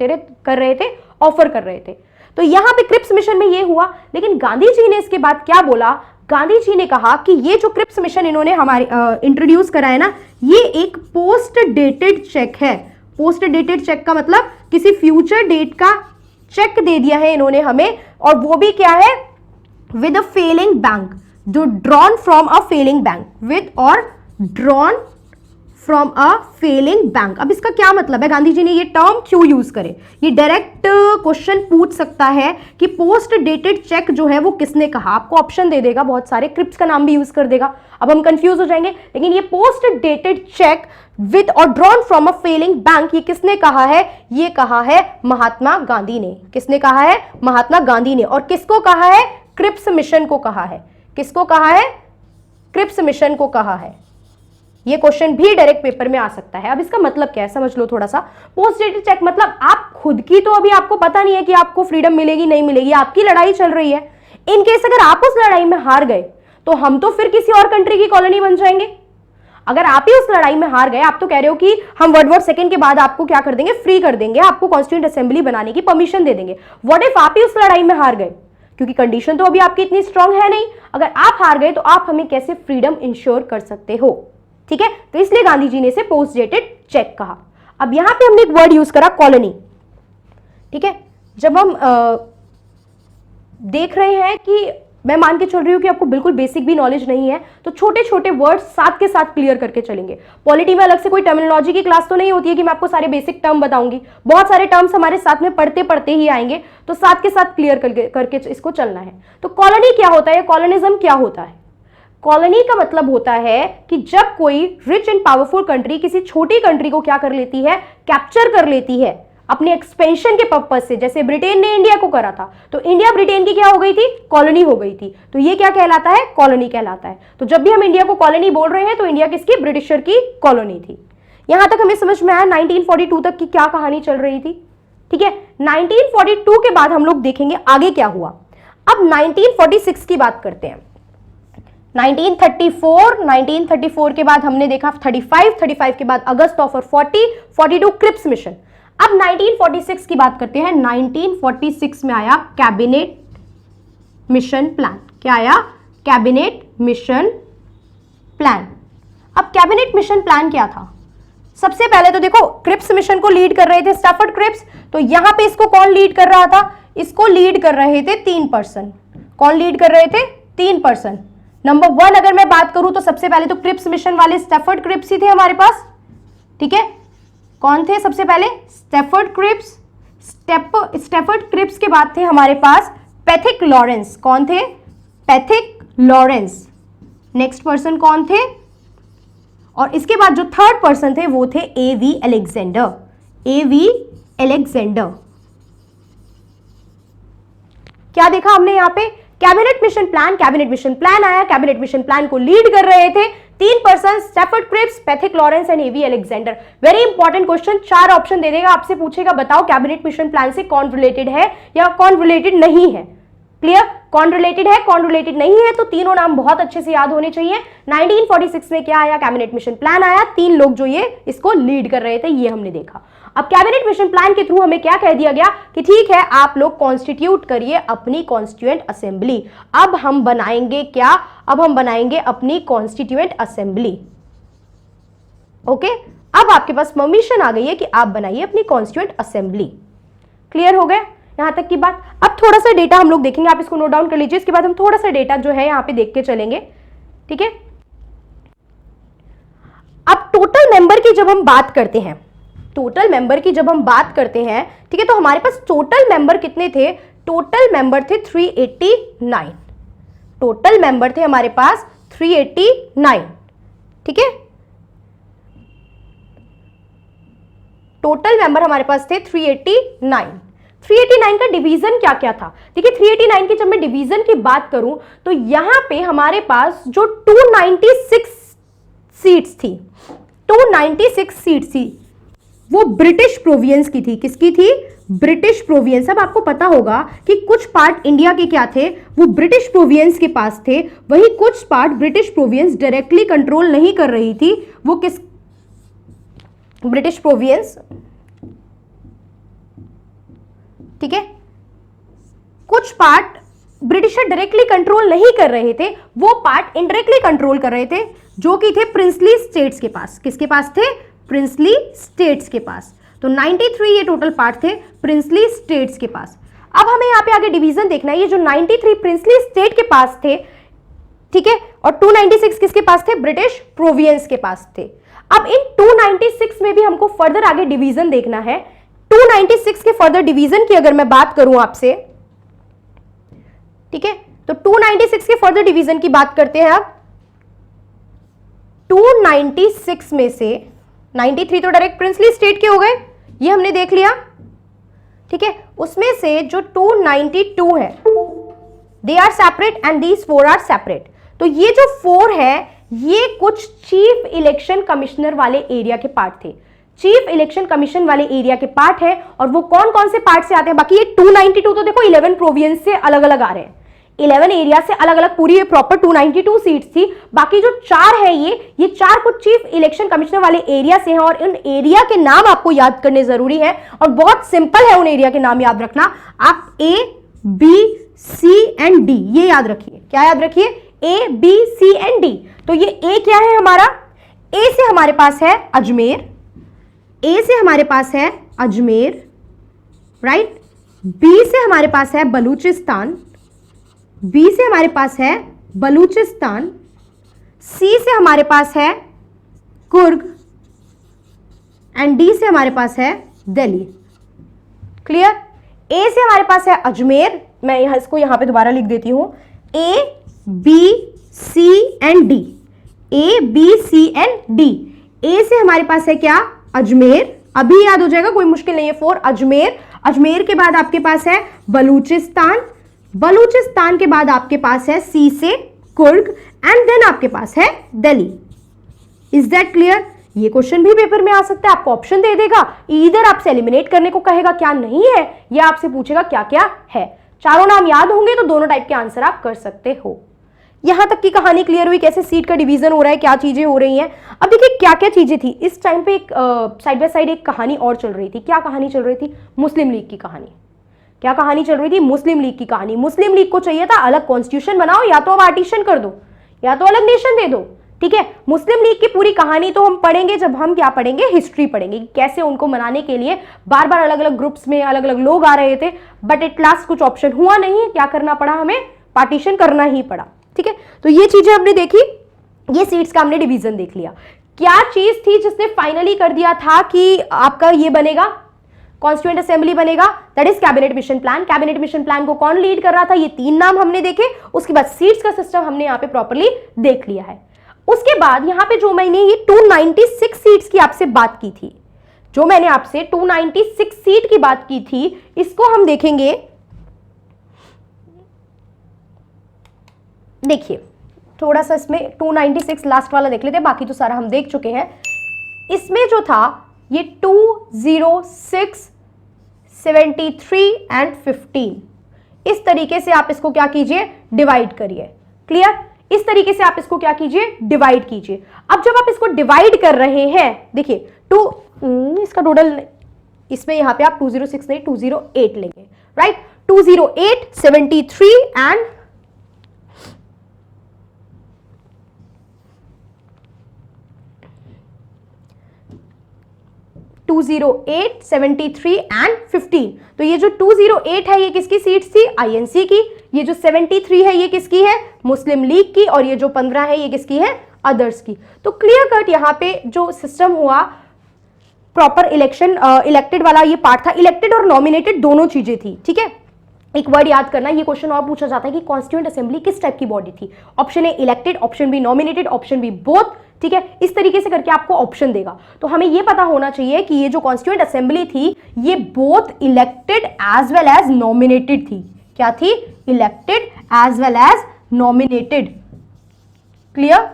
Speaker 2: रहे थे, ऑफर कर रहे थे। तो यहां पे क्रिप्स मिशन में ये हुआ, लेकिन गांधी जी ने इसके बाद क्या बोला, गांधी जी ने कहा कि ये जो क्रिप्स मिशन इन्होंने हमारे इंट्रोड्यूस करा है ना, ये एक पोस्ट डेटेड चेक है। पोस्ट डेटेड चेक का मतलब किसी फ्यूचर डेट का चेक दे दिया है इन्होंने हमें, और वो भी क्या है, विद अ फेलिंग बैंक, जो drawn from a failing bank, with और drawn from a failing bank. अब इसका क्या मतलब है, गांधी जी ने ये टर्म क्यों यूज करे, ये डायरेक्ट क्वेश्चन पूछ सकता है कि पोस्ट डेटेड चेक जो है वो किसने कहा। आपको ऑप्शन दे देगा बहुत सारे, क्रिप्स का नाम भी यूज कर देगा, अब हम कंफ्यूज हो जाएंगे। लेकिन ये पोस्ट डेटेड चेक विद और drawn from a failing bank, ये किसने कहा है, ये कहा है महात्मा गांधी ने। किसने कहा है, महात्मा गांधी ने। और किसको कहा है, क्रिप्स मिशन को कहा है। किसको कहा है, क्रिप्स मिशन को कहा है। ये क्वेश्चन भी डायरेक्ट पेपर में आ सकता है। अब इसका मतलब क्या है समझ लो थोड़ा सा। पोस्ट डेटेड चेक मतलब आप खुद की तो अभी आपको पता नहीं है कि आपको फ्रीडम मिलेगी नहीं मिलेगी, आपकी लड़ाई चल रही है। इन केस अगर आप उस लड़ाई में हार गए तो हम तो फिर किसी और कंट्री की कॉलोनी बन जाएंगे। अगर आप ही उस लड़ाई में हार गए, आप तो कह रहे हो कि हम वर्ड सेकंड के बाद आपको क्या कर देंगे, फ्री कर देंगे, आपको कॉन्स्टिट्यूएंट असेंबली बनाने की परमिशन दे देंगे। व्हाट इफ आप ही उस लड़ाई में हार गए, क्योंकि कंडीशन तो अभी आपकी इतनी स्ट्रांग है नहीं। अगर आप हार गए तो आप हमें कैसे फ्रीडम इंश्योर कर सकते हो। ठीक है, तो इसलिए गांधी जी ने इसे पोस्ट डेटेड चेक कहा। अब यहां पे हमने एक वर्ड यूज करा, कॉलोनी। ठीक है, जब हम देख रहे हैं कि मैं मान के चल रही हूं कि आपको बिल्कुल बेसिक भी नॉलेज नहीं है, तो छोटे छोटे वर्ड्स साथ के साथ क्लियर करके चलेंगे। पॉलिटी में अलग से कोई टर्मिनोलॉजी की क्लास तो नहीं होती है कि मैं आपको सारे बेसिक टर्म बताऊंगी, बहुत सारे टर्म्स हमारे साथ में पढ़ते पढ़ते ही आएंगे, तो साथ के साथ क्लियर करके इसको चलना है। तो कॉलोनी क्या होता है, कॉलोनिज्म क्या होता है। कॉलोनी का मतलब होता है कि जब कोई रिच एंड पावरफुल कंट्री किसी छोटी कंट्री को क्या कर लेती है, कैप्चर कर लेती है अपने एक्सपेंशन के पर्पज से। जैसे ब्रिटेन ने इंडिया को करा था, तो इंडिया ब्रिटेन की क्या हो गई थी, कॉलोनी हो गई थी। तो ये क्या कहलाता है, कॉलोनी कहलाता है। तो जब भी हम इंडिया को कॉलोनी बोल रहे हैं तो इंडिया किसकी, ब्रिटिशर की कॉलोनी थी। यहां तक हमें समझ में आया 1942 तक की क्या कहानी चल रही थी। ठीक है, 1942 के बाद हम लोग देखेंगे आगे क्या हुआ। अब 1946 की बात करते हैं। 1934 के बाद हमने देखा 35 के बाद अगस्त ऑफ 42 क्रिप्स मिशन। अब 1946 की बात करते हैं। 1946 में आया कैबिनेट मिशन प्लान। क्या आया, कैबिनेट मिशन प्लान। अब कैबिनेट मिशन प्लान क्या था, सबसे पहले तो देखो क्रिप्स मिशन को लीड कर रहे थे स्टैफर्ड क्रिप्स। तो यहां पे इसको कौन लीड कर रहा था, इसको लीड कर रहे थे 3 पर्सन। कौन लीड कर रहे थे, 3 पर्सन। नंबर 1 अगर मैं बात करूं तो सबसे पहले तो क्रिप्स मिशन वाले स्टैफर्ड क्रिप्स ही थे हमारे पास। ठीक है, कौन थे सबसे पहले, स्टैफर्ड क्रिप्स। स्टैफर्ड क्रिप्स के बाद थे हमारे पास पैथिक लॉरेंस। कौन थे, पैथिक लॉरेंस। नेक्स्ट पर्सन कौन थे, और इसके बाद जो थर्ड पर्सन थे वो थे एवी अलेक्जेंडर। एवी अलेक्जेंडर। क्या देखा हमने यहां पे, cabinet mission plan. Cabinet mission plan आया, कैबिनेट मिशन प्लान को लीड कर रहे थे 3 person, Stafford Cripps, Pethick Lawrence and A V Alexander. Very important question, 4 option दे देगा, आपसे पूछेगा बताओ कैबिनेट मिशन प्लान से कौन रिलेटेड है या कौन रिलेटेड नहीं है। क्लियर? कौन रिलेटेड है, कौन रिलेटेड नहीं है, तो तीनों नाम बहुत अच्छे से याद होने चाहिए। 1946 में क्या आया, कैबिनेट मिशन प्लान आया, 3 लोग जो ये इसको लीड कर रहे थे ये हमने देखा। अब कैबिनेट मिशन प्लान के थ्रू हमें क्या कह दिया गया कि ठीक है आप लोग कॉन्स्टिट्यूट करिए अपनी कॉन्स्टिट्यूएंट असेंबली। अब हम बनाएंगे क्या, अब हम बनाएंगे अपनी कॉन्स्टिट्यूएंट असेंबली। ओके, अब आपके पास परमिशन आ गई है कि आप बनाइए अपनी कॉन्स्टिट्यूएंट असेंबली। क्लियर हो गया यहां तक की बात? अब थोड़ा सा डेटा हम लोग देखेंगे, आप इसको नोट डाउन कर लीजिए, इसके बाद हम थोड़ा सा डेटा जो है यहां पे देख के चलेंगे। ठीक है, अब टोटल मेंबर की जब हम बात करते हैं, टोटल मेंबर की जब हम बात करते हैं, ठीक है, तो हमारे पास टोटल मेंबर कितने थे? टोटल मेंबर थे 389। टोटल मेंबर थे हमारे पास 389। ठीक है, टोटल मेंबर हमारे पास थे 389। 389 का डिवीजन क्या क्या था? देखिए 389 की जब मैं डिवीजन की बात करूं तो यहां पे हमारे पास जो 296 सीट्स थी, 296 सीट्स थी, वो ब्रिटिश प्रोविंस की थी। किसकी थी? British province. अब आपको पता होगा कि कुछ पार्ट इंडिया के क्या थे, वो ब्रिटिश प्रोविंस के पास थे, वही कुछ part British province directly control नहीं कर रही थी। वो किस ब्रिटिश प्रोविंस, ठीक है, कुछ पार्ट ब्रिटिशर डायरेक्टली कंट्रोल नहीं कर रहे थे, वो पार्ट इनडायरेक्टली कंट्रोल कर रहे थे, जो कि थे प्रिंसली स्टेट्स के पास। किसके पास थे? प्रिंसली स्टेट्स के पास। तो 93 ये टोटल पार्ट थे प्रिंसली स्टेट्स के पास। अब हमें यहां पे आगे डिवीजन देखना है। ये जो 93 प्रिंसली स्टेट के पास थे, ठीक है, और 296 किसके पास थे? ब्रिटिश प्रोविंस के पास थे। अब इन 296 में भी हमको फर्दर आगे डिवीजन देखना है। 296 के फर्दर डिवीजन की अगर मैं बात करूं आपसे, ठीक है, तो 296 के फर्दर डिवीजन की बात करते हैं। अब 296 में से 93 तो डायरेक्ट प्रिंसली स्टेट के हो गए, ये हमने देख लिया, ठीक है, उसमें से जो 292 है they are separate and these 4 are separate. तो ये जो 4 है ये कुछ चीफ इलेक्शन कमिश्नर वाले एरिया के पार्ट थे, चीफ इलेक्शन कमीशन वाले एरिया के पार्ट है। और वो कौन कौन से पार्ट से आते हैं? बाकी ये 292 तो देखो 11 प्रोविंस से अलग अलग आ रहे हैं, 11 एरिया से अलग अलग, पूरी प्रॉपर 292 सीट्स थी। बाकी जो 4 है ये 4 कुछ चीफ इलेक्शन कमिश्नर वाले एरिया से हैं, और उन एरिया के नाम आपको याद करने जरूरी है, और बहुत सिंपल है उन एरिया के नाम याद रखना। आप A, B, C and D ये याद रखिए। क्या याद रखिए? A, B, C and D। तो ये A क्या है हमारा? A से हमारे पास है अजमेर, A से हमारे पास है अजमेर, राइट। B से हमारे पास है बलूचिस्तान, B से हमारे पास है बलूचिस्तान, C से हमारे पास है कुर्ग एंड D से हमारे पास है दिल्ली। क्लियर? A से हमारे पास है अजमेर, मैं इसको यहां पे दोबारा लिख देती हूं, A, B, C and D, A, B, C and D। A से हमारे पास है क्या? अजमेर, अभी याद हो जाएगा, कोई मुश्किल नहीं है। 4 अजमेर, अजमेर के बाद आपके पास है बलूचिस्तान, बलूचिस्तान के बाद आपके पास है C से कुर्ग एंड देन आपके पास है दिल्ली। Is that clear? ये क्वेश्चन भी पेपर में आ सकता है, आपको ऑप्शन दे देगा, इधर आपसे एलिमिनेट करने को कहेगा क्या नहीं है, या आपसे पूछेगा क्या क्या है। चारों नाम याद होंगे तो दोनों टाइप के आंसर आप कर सकते हो। यहां तक की कहानी क्लियर हुई, कैसे सीट का डिवीजन हो रहा है, क्या चीजें हो रही हैं। अब देखिए क्या क्या चीजें थी इस टाइम पे। एक साइड बाय साइड एक कहानी और चल रही थी। क्या कहानी चल रही थी? मुस्लिम लीग की कहानी। क्या कहानी चल रही थी? मुस्लिम लीग की कहानी। मुस्लिम लीग को चाहिए था अलग कॉन्स्टिट्यूशन बनाओ, या तो अब आर्टिशन कर दो या तो अलग नेशन दे दो, ठीक है। मुस्लिम लीग की पूरी कहानी तो हम पढ़ेंगे जब हम क्या पढ़ेंगे, हिस्ट्री पढ़ेंगे, कैसे उनको मनाने के लिए बार बार अलग अलग ग्रुप्स में अलग अलग लोग आ रहे थे, बट एट लास्ट कुछ ऑप्शन हुआ नहीं, क्या करना पड़ा हमें? पार्टीशन करना ही पड़ा, ठीक है। तो ये चीजें हमने देखी, ये सीट्स का हमने डिवीजन देख लिया। क्या चीज थी जिसने फाइनली कर दिया था कि आपका ये बनेगा, कॉन्स्टिट्यूएंट असेंबली बनेगा? That is cabinet mission plan. Cabinet mission plan को कौन लीड कर रहा था? ये 3 नाम हमने देखे। उसके बाद सीट्स का सिस्टम हमने यहाँ पे प्रॉपर्ली देख लिया है। उसके बाद यहां पे जो मैंने ये 296 सीट्स की आपसे बात की थी, जो मैंने आपसे 296 सीट की बात की थी, इसको हम देखेंगे। देखिए थोड़ा सा इसमें 296 लास्ट वाला देख लेते हैं, बाकी तो सारा हम देख चुके हैं। इसमें जो था ये 206, 73 एंड 15, इस तरीके से आप इसको क्या कीजिए, डिवाइड करिए। क्लियर? इस तरीके से आप इसको क्या कीजिए, डिवाइड कीजिए। अब जब आप इसको डिवाइड कर रहे हैं, देखिए इसका टोटल इसमें यहां पे आप 206 नहीं 208 लेंगे, राइट? 208, 73 and 208, 73 and 15। तो ये जो 208 है ये किसकी सीट्स थी, आईएनसी की। ये जो 73 है ये किसकी है, मुस्लिम लीग की। और ये जो 15 है ये किसकी है, अदर्स की। तो क्लियर कट यहां पे जो सिस्टम हुआ, प्रॉपर इलेक्शन इलेक्टेड वाला ये पार्ट था। इलेक्टेड और नॉमिनेटेड दोनों चीजें थी, ठीक है। एक वर्ड याद करना, ये क्वेश्चन और पूछा जाता है कि कॉन्स्टिट्यूएंट असेंबली किस टाइप की बॉडी थी। Option A elected, option B nominated, option B both, ठीक है। इस तरीके से करके आपको ऑप्शन देगा। तो हमें ये पता होना चाहिए कि ये जो कॉन्स्टिट्यूएंट असेंबली थी ये both elected as well as nominated थी। क्या थी, elected as well as nominated. Clear?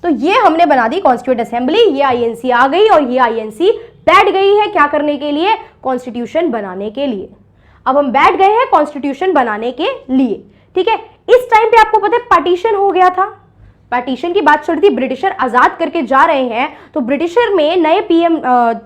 Speaker 2: तो ये हमने बना दी कॉन्स्टिट्यूएंट असेंबली। ये आईएनसी आ गई और ये आईएनसी बैठ गई है क्या करने के लिए, कॉन्स्टिट्यूशन बनाने के लिए। अब हम बैठ गए हैं कॉन्स्टिट्यूशन बनाने के लिए, ठीक है। इस टाइम पे आपको पता है पार्टीशन हो गया था। पार्टीशन की बात चल रही थी, ब्रिटिशर आजाद करके जा रहे हैं। तो ब्रिटिशर में नए पीएम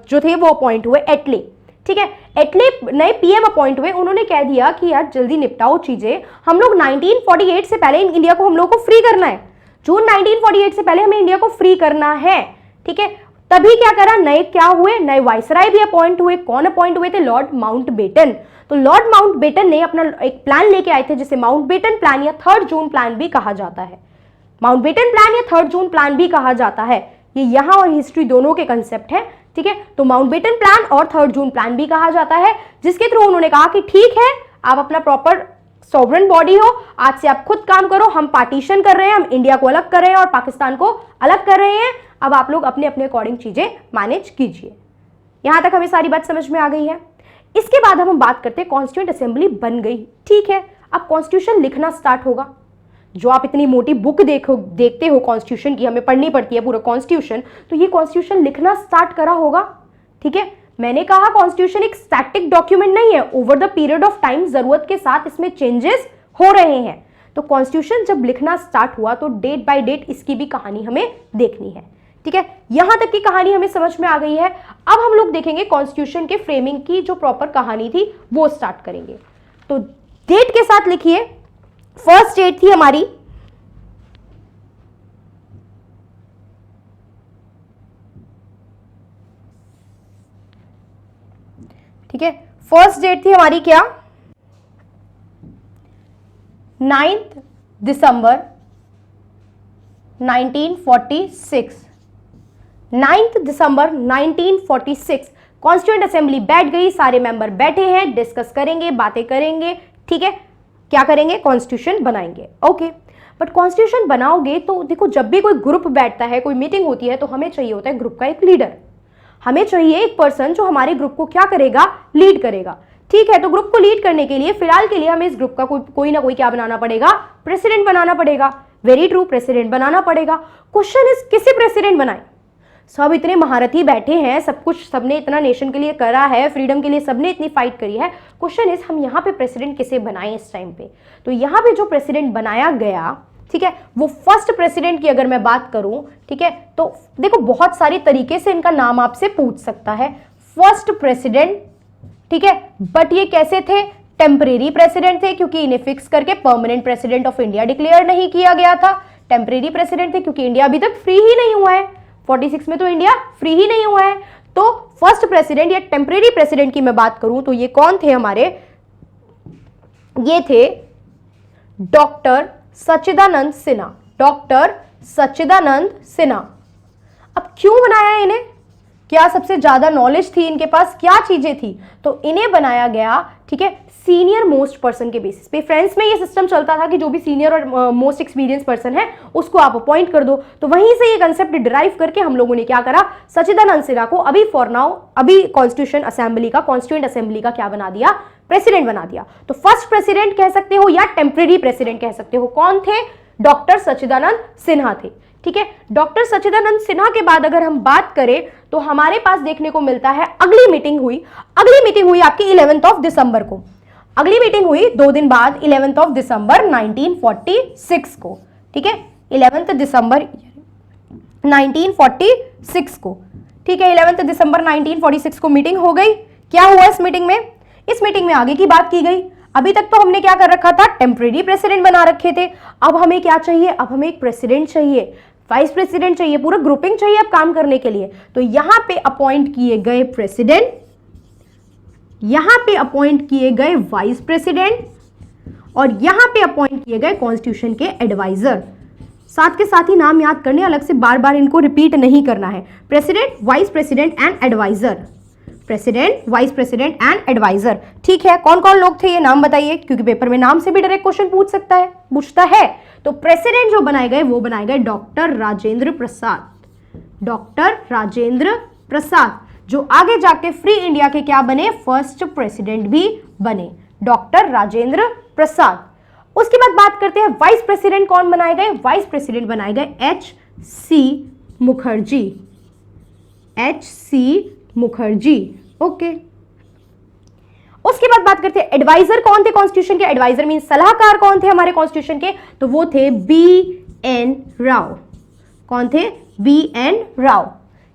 Speaker 2: जो थे वो अपॉइंट हुए, एटले, ठीक है। एटले नए पीएम अपॉइंट हुए। उन्होंने कह दिया कि यार जल्दी निपटाओ चीजें, हम लोग 1948 से पहले इंडिया को हम लोग को फ्री करना है। जून 1948 से पहले हमें इंडिया को फ्री करना है, ठीक है। तभी क्या करा, नए क्या हुए, नए वाइसराय भी अपॉइंट हुए। कौन अपॉइंट हुए थे, लॉर्ड माउंटबेटन। तो लॉर्ड माउंटबेटन ने अपना एक प्लान लेके आए थे जिसे माउंटबेटन प्लान या 3 जून प्लान भी कहा जाता है। माउंटबेटन प्लान या 3 जून प्लान भी कहा जाता है। ये यहां और हिस्ट्री दोनों के कंसेप्ट है, ठीक है। तो माउंटबेटन प्लान और 3 जून प्लान भी कहा जाता है, जिसके थ्रू उन्होंने कहा कि ठीक है आप अपना प्रॉपर सॉवरेन बॉडी हो, आज से आप खुद काम करो, हम पार्टीशन कर रहे हैं, हम इंडिया को अलग कर रहे हैं और पाकिस्तान को अलग कर रहे हैं। अब आप लोग अपने अपने अकॉर्डिंग चीजें मैनेज कीजिए। यहां तक हमें सारी बात समझ में आ गई है। इसके बाद हम बात करते हैं कॉन्स्टिट्यूएंट असेंबली बन गई, ठीक है। अब कॉन्स्टिट्यूशन लिखना स्टार्ट होगा। जो आप इतनी मोटी बुक देखते हो कॉन्स्टिट्यूशन की, हमें पढ़नी पड़ती है पूरा कॉन्स्टिट्यूशन, तो ये कॉन्स्टिट्यूशन लिखना स्टार्ट करा होगा, ठीक है। मैंने कहा कॉन्स्टिट्यूशन एक स्टैटिक डॉक्यूमेंट नहीं है, over the period of time जरूरत के साथ इसमें चेंजेस हो रहे हैं। तो कॉन्स्टिट्यूशन जब लिखना स्टार्ट हुआ तो डेट बाय डेट इसकी भी कहानी हमें देखनी है, ठीक है। यहां तक की कहानी हमें समझ में आ गई है। अब हम लोग देखेंगे कॉन्स्टिट्यूशन के फ्रेमिंग की जो प्रॉपर कहानी थी वो स्टार्ट करेंगे। तो डेट के साथ लिखिए, फर्स्ट डेट थी हमारी ठीक है, फर्स्ट डेट थी हमारी क्या, 9 दिसंबर 1946। 9 दिसंबर 1946 कॉन्स्टिट्यूएंट असेंबली बैठ गई, सारे मेंबर बैठे हैं, डिस्कस करेंगे, बातें करेंगे, ठीक है। क्या करेंगे, कॉन्स्टिट्यूशन बनाएंगे, ओके। बट कॉन्स्टिट्यूशन बनाओगे तो देखो, जब भी कोई ग्रुप बैठता है, कोई मीटिंग होती है, तो हमें चाहिए होता है ग्रुप का एक लीडर। हमें चाहिए एक पर्सन जो हमारे ग्रुप को क्या करेगा, लीड करेगा, ठीक है। तो ग्रुप को लीड करने के लिए फिलहाल के लिए हमें इस ग्रुप का कोई ना कोई क्या बनाना पड़ेगा, प्रेसिडेंट बनाना पड़ेगा। वेरी ट्रू, प्रेसिडेंट बनाना पड़ेगा। क्वेश्चन इज किसे प्रेसिडेंट बनाए, सब इतने महारथी बैठे हैं, सब कुछ सबने इतना नेशन के लिए करा है, फ्रीडम के लिए सबने इतनी फाइट करी है। क्वेश्चन इज हम यहाँ पे प्रेसिडेंट किसे बनाएं इस टाइम पे। तो यहाँ पे जो प्रेसिडेंट बनाया गया, ठीक है, वो फर्स्ट प्रेसिडेंट की अगर मैं बात करूं, ठीक है, तो देखो बहुत सारे तरीके से इनका नाम आपसे पूछ सकता है। फर्स्ट प्रेसिडेंट, ठीक है, बट ये कैसे थे, टेम्परेरी प्रेसिडेंट थे, क्योंकि इन्हें फिक्स करके permanent president of India declare नहीं किया गया था। टेम्परेरी प्रेसिडेंट थे क्योंकि इंडिया अभी तक फ्री ही नहीं हुआ है, 46 में तो इंडिया फ्री ही नहीं हुआ है। तो फर्स्ट प्रेसिडेंट या टेम्परेरी प्रेसिडेंट की मैं बात करूं तो ये कौन थे हमारे, ये थे डॉक्टर सच्चिदानंद सिन्हा। डॉक्टर सच्चिदानंद सिन्हा। अब क्यों बनाया इन्हें, क्या सबसे ज्यादा नॉलेज थी इनके पास, क्या चीजें थी, तो इन्हें बनाया गया, ठीक है, सीनियर मोस्ट पर्सन के बेसिस पे। फ्रेंड्स में ये सिस्टम चलता था कि जो भी सीनियर और मोस्ट एक्सपीरियंस पर्सन है उसको आप अपॉइंट कर दो। तो वहीं से ये कंसेप्ट डिराइव करके हम लोगों ने क्या करा, सच्चिदानंद सिन्हा को अभी फॉर नाउ अभी कॉन्स्टिट्यूएंट असेंबली का क्या बना दिया, प्रेसिडेंट बना दिया। तो फर्स्ट प्रेसिडेंट कह सकते हो या टेम्परेरी प्रेसिडेंट कह सकते हो। कौन थे, डॉक्टर सच्चिदानंद सिन्हा थे, ठीक है। डॉक्टर सच्चिदानंद सिन्हा के बाद अगर हम बात करें तो हमारे पास देखने को मिलता है अगली मीटिंग हुई आपकी 11 दिसंबर को। अगली मीटिंग हुई 2 दिन बाद 11 दिसंबर 1946 को, ठीक है, 11 दिसंबर 1946 को, ठीक है, 11 दिसंबर 1946 को मीटिंग हो गई। क्या हुआ इस मीटिंग में? इस मीटिंग में आगे की बात की गई। अभी तक तो हमने क्या कर रखा था, टेम्परेरी प्रेसिडेंट बना रखे थे। अब हमें क्या चाहिए, अब हमें एक प्रेसिडेंट चाहिए, वाइस प्रेसिडेंट चाहिए, पूरा ग्रुपिंग चाहिए अब काम करने के लिए। तो यहां पे अपॉइंट किए गए प्रेसिडेंट, यहां पे अपॉइंट किए गए वाइस प्रेसिडेंट और यहां पे अपॉइंट किए गए कॉन्स्टिट्यूशन के एडवाइजर। साथ के साथ ही नाम याद करने, अलग से बार बार इनको रिपीट नहीं करना है। President, vice president and adviser, president, vice president and adviser, ठीक है। कौन कौन लोग थे ये नाम बताइए, क्योंकि पेपर में नाम से भी डायरेक्ट क्वेश्चन पूछता है। तो प्रेसिडेंट जो बनाए गए वो बनाए गए डॉक्टर राजेंद्र प्रसाद, डॉक्टर राजेंद्र प्रसाद, जो आगे जाके फ्री इंडिया के क्या बने, फर्स्ट प्रेसिडेंट भी बने, डॉक्टर राजेंद्र प्रसाद। उसके बाद बात करते हैं वाइस प्रेसिडेंट कौन बनाए गए। वाइस प्रेसिडेंट बनाए गए H.C. Mukherjee, H.C. Mukherjee, okay. उसके बाद बात करते हैं एडवाइजर कौन थे कॉन्स्टिट्यूशन के। एडवाइजर मीन सलाहकार कौन थे हमारे कॉन्स्टिट्यूशन के, तो वो थे B.N. राव। कौन थे? B.N. राव।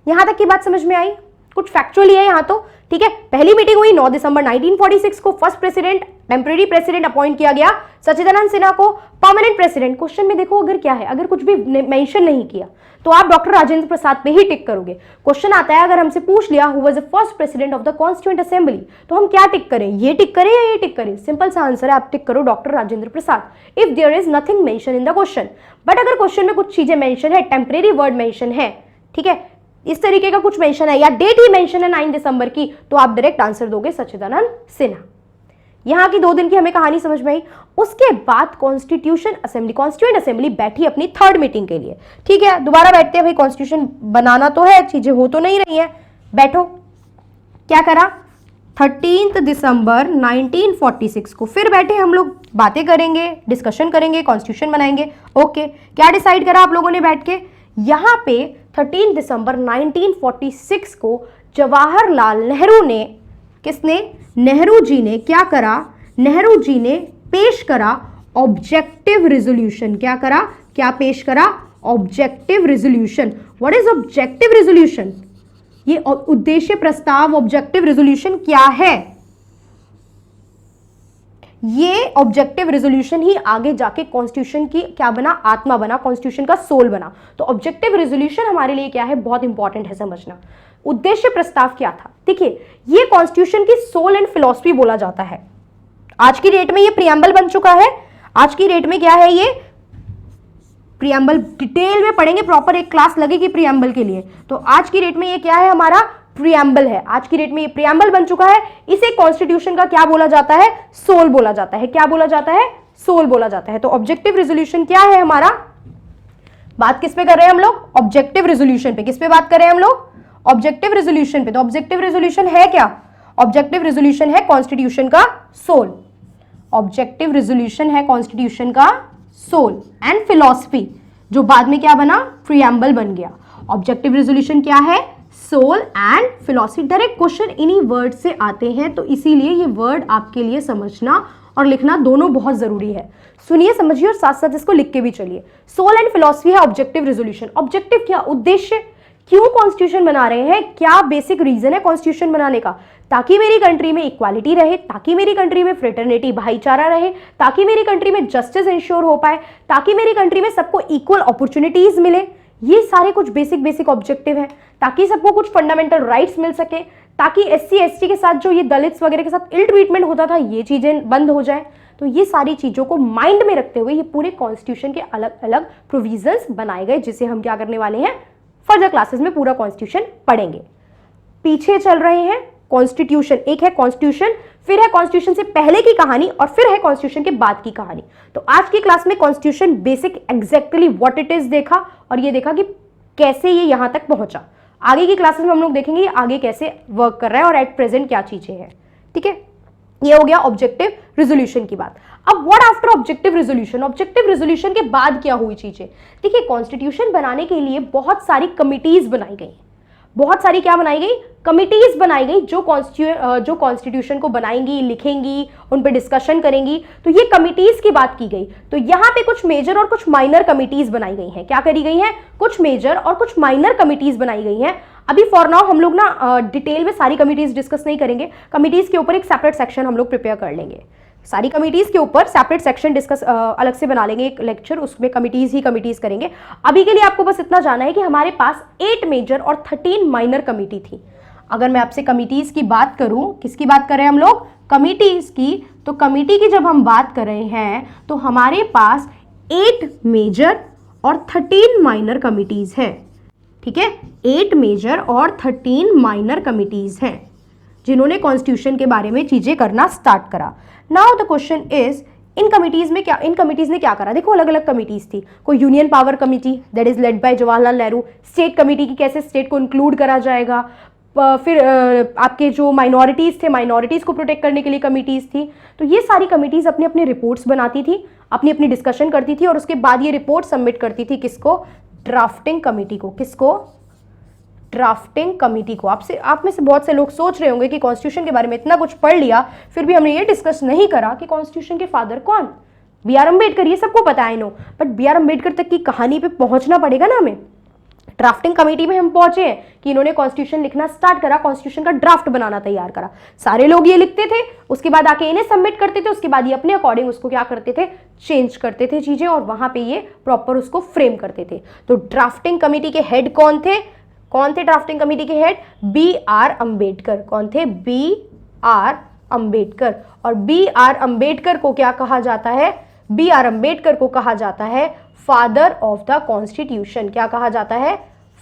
Speaker 2: यहां तक की बात समझ में आई? कुछ फैक्चुअली है यहां तो, ठीक है। पहली मीटिंग हुई 9 दिसंबर 1946 को। First president, temporary president appoint किया गया सच्चिदानंद सिन्हा को। परमानेंट प्रेसिडेंट, क्वेश्चन में देखो अगर क्या है, अगर कुछ भी मेंशन नहीं किया तो आप डॉक्टर राजेंद्र प्रसाद पे ही टिक करोगे। क्वेश्चन आता है अगर हमसे पूछ लिया who was the first president of the constituent assembly, तो हम क्या टिक करें, ये टिक करें या ये टिक करें? सिंपल सा आंसर है, आप टिक करो doctor Rajendra Prasad if there is nothing mention in the question. But अगर क्वेश्चन में कुछ चीजें मेंशन है, टेम्परेरी वर्ड मेंशन है, ठीक है, इस तरीके का कुछ मेंशन है या डेट ही मेंशन है 9 दिसंबर की, तो आप डायरेक्ट आंसर दोगे सच्चिदानंद सिन्हा। यहां की 2 दिन की हमें कहानी समझ में आई। उसके बाद कॉन्स्टिट्यूशन असेंबली, कॉन्स्टिट्यूएंट असेंबली बैठी अपनी थर्ड मीटिंग के लिए, ठीक है। दोबारा बैठते हैं भाई, कॉन्स्टिट्यूशन बनाना तो है, चीजें हो तो नहीं रही हैं, बैठो। क्या करा, 13 दिसंबर 1946 को फिर बैठे हम लोग, बातें करेंगे, डिस्कशन करेंगे, कॉन्स्टिट्यूशन बनाएंगे, ओके। क्या डिसाइड करा आप लोगों ने बैठ के, यहां पे 13 दिसंबर 1946 को जवाहरलाल नेहरू ने, किसने, नेहरू जी ने क्या करा, नेहरू जी ने पेश करा ऑब्जेक्टिव रेजोल्यूशन। क्या करा, क्या पेश करा, objective resolution. What is objective resolution? ये उद्देश्य प्रस्ताव, ऑब्जेक्टिव रेजोल्यूशन क्या है? ये ऑब्जेक्टिव रेजोल्यूशन ही आगे जाके कॉन्स्टिट्यूशन की क्या बना, आत्मा बना, कॉन्स्टिट्यूशन का सोल बना। तो ऑब्जेक्टिव रेजोल्यूशन हमारे लिए क्या है, बहुत इंपॉर्टेंट है समझना। उद्देश्य प्रस्ताव क्या था, देखिए, ये कॉन्स्टिट्यूशन की सोल एंड फिलॉसफी बोला जाता है। आज की डेट में ये प्रियम्बल बन चुका है। आज की डेट में क्या है, ये प्रियम्बल डिटेल में पढ़ेंगे, प्रॉपर एक क्लास लगेगी प्रियम्बल के लिए। तो आज की डेट में ये क्या है, हमारा प्रियम्बल है। आज की डेट में ये प्रियम्बल बन चुका है। इसे कॉन्स्टिट्यूशन का क्या बोला जाता है, सोल बोला जाता है। क्या बोला जाता है, सोल बोला जाता है। तो ऑब्जेक्टिव रेजोल्यूशन क्या है हमारा, बात किस पे कर रहे हैं हम लोग, ऑब्जेक्टिव रेजोल्यूशन पे। किस पे बात कर रहे हैं हम लोग, ऑब्जेक्टिव रेजोल्यूशन पे। तो ऑब्जेक्टिव रेजोल्यूशन है क्या, ऑब्जेक्टिव रेजोल्यूशन है कॉन्स्टिट्यूशन का सोल। ऑब्जेक्टिव रेजोल्यूशन है कॉन्स्टिट्यूशन का सोल एंड फिलॉसफी, जो बाद में क्या बना, प्रियम्बल बन गया। ऑब्जेक्टिव रेजोल्यूशन क्या है, soul and philosophy. Direct question इन्हीं वर्ड से आते हैं, तो इसीलिए ये वर्ड आपके लिए समझना और लिखना दोनों बहुत जरूरी है। सुनिए, समझिए और साथ साथ इसको लिख के भी चलिए। सोल एंड फिलॉसफी है ऑब्जेक्टिव रेजोल्यूशन। ऑब्जेक्टिव क्या, उद्देश्य, क्यों कॉन्स्टिट्यूशन बना रहे हैं, क्या बेसिक रीजन है कॉन्स्टिट्यूशन बनाने का, ताकि मेरी कंट्री में इक्वालिटी रहे, ताकि मेरी कंट्री में फ्रेटर्निटी, भाईचारा रहे, ताकि मेरी कंट्री में जस्टिस इंश्योर हो पाए, ताकि मेरी कंट्री में सबको इक्वल अपॉर्चुनिटीज मिले। ये सारे कुछ बेसिक ऑब्जेक्टिव हैं, ताकि सबको कुछ फंडामेंटल राइट्स मिल सके, ताकि SC ST के साथ जो ये दलित्स वगैरह के साथ इल ट्रीटमेंट होता था, ये चीजें बंद हो जाए। तो ये सारी चीजों को माइंड में रखते हुए ये पूरे कॉन्स्टिट्यूशन के अलग अलग प्रोविजंस बनाए गए, जिसे हम क्या करने वाले हैं, फर्दर क्लासेस में पूरा कॉन्स्टिट्यूशन पढ़ेंगे। पीछे चल रहे हैं कॉन्स्टिट्यूशन, एक है कॉन्स्टिट्यूशन, फिर है कॉन्स्टिट्यूशन से पहले की कहानी और फिर है कॉन्स्टिट्यूशन के बाद की कहानी। तो आज की क्लास में constitution basic exactly what it is देखा और ये देखा कि कैसे ये यहां तक पहुंचा। आगे की क्लासेस में हम लोग देखेंगे ये आगे कैसे वर्क कर रहा है और एट प्रेजेंट क्या चीजें हैं, ठीक है। ये हो गया ऑब्जेक्टिव रेजोल्यूशन की बात। अब what after objective resolution, objective resolution के बाद क्या हुई चीजें, देखिए, कॉन्स्टिट्यूशन बनाने के लिए बहुत सारी कमिटीज बनाई गई। बहुत सारी क्या बनाई गई, कमिटीज बनाई गई जो कॉन्स्टिट्यूशन को बनाएंगी, लिखेंगी, उन पे डिस्कशन करेंगी। तो ये कमिटीज की बात की गई। तो यहाँ पे कुछ मेजर और कुछ माइनर कमिटीज बनाई गई हैं। क्या करी गई हैं, कुछ मेजर और कुछ माइनर कमिटीज बनाई गई हैं। अभी फॉर नाउ हम लोग ना डिटेल में सारी कमिटीज डिस्कस नहीं करेंगे, कमिटीज के ऊपर एक सेपरेट सेक्शन हम लोग प्रिपेयर कर लेंगे। सारी कमिटीज के ऊपर सेपरेट सेक्शन डिस्कस अलग से बना लेंगे एक लेक्चर, उसमें कमिटीज ही कमिटीज करेंगे। अभी के लिए आपको बस इतना जानना है कि हमारे पास 8 मेजर और 13 माइनर कमिटी थी। अगर मैं आपसे कमिटीज की बात करूं, किसकी बात कर रहे हैं हम लोग, कमिटीज की, तो कमिटी की जब हम बात कर रहे हैं तो हमारे पास 8 मेजर और 13 माइनर कमिटीज हैं। ठीक है, 8 मेजर और 13 माइनर कमिटीज हैं जिन्होंने कॉन्स्टिट्यूशन के बारे में चीजें करना स्टार्ट करा। Now the question is, in committees ने क्या करा। देखो अलग अलग कमिटीज थी। कोई union power committee that is led by Jawaharlal Nehru, state committee की कैसे स्टेट को इंक्लूड करा जाएगा, फिर आपके जो माइनॉरिटीज थे, माइनॉरिटीज को प्रोटेक्ट करने के लिए कमिटीज थी। तो ये सारी कमिटीज अपनी अपनी रिपोर्ट्स बनाती थी, अपनी अपनी डिस्कशन करती थी और उसके बाद ये रिपोर्ट सबमिट करती थी किसको, ड्राफ्टिंग कमिटी को। किसको, ड्राफ्टिंग कमिटी को। आप में से बहुत से लोग सोच रहे होंगे कि कॉन्स्टिट्यूशन के बारे में इतना कुछ पढ़ लिया, फिर भी हमने ये डिस्कस नहीं करा कि कॉन्स्टिट्यूशन के फादर कौन, बी आर अम्बेडकर। ये सबको पता है no, but B R Ambedkar तक की कहानी पे पहुंचना पड़ेगा ना हमें। ड्राफ्टिंग कमेटी में हम पहुंचे हैं कि इन्होंने कॉन्स्टिट्यूशन लिखना स्टार्ट करा, कॉन्स्टिट्यूशन का ड्राफ्ट बनाना तैयार करा। सारे लोग ये लिखते थे, उसके बाद आके इन्हें सबमिट करते थे, उसके बाद ये अपने अकॉर्डिंग उसको क्या करते थे, चेंज करते थे चीजें और वहां पे ये प्रॉपर उसको फ्रेम करते थे। तो ड्राफ्टिंग कमेटी के हेड कौन थे, कौन थे ड्राफ्टिंग कमेटी के हेड, बी आर अम्बेडकर। कौन थे, बी आर अम्बेडकर। और बी आर अम्बेडकर को क्या कहा जाता है, बी आर अम्बेडकर को कहा जाता है फादर ऑफ द कॉन्स्टिट्यूशन। क्या कहा जाता है,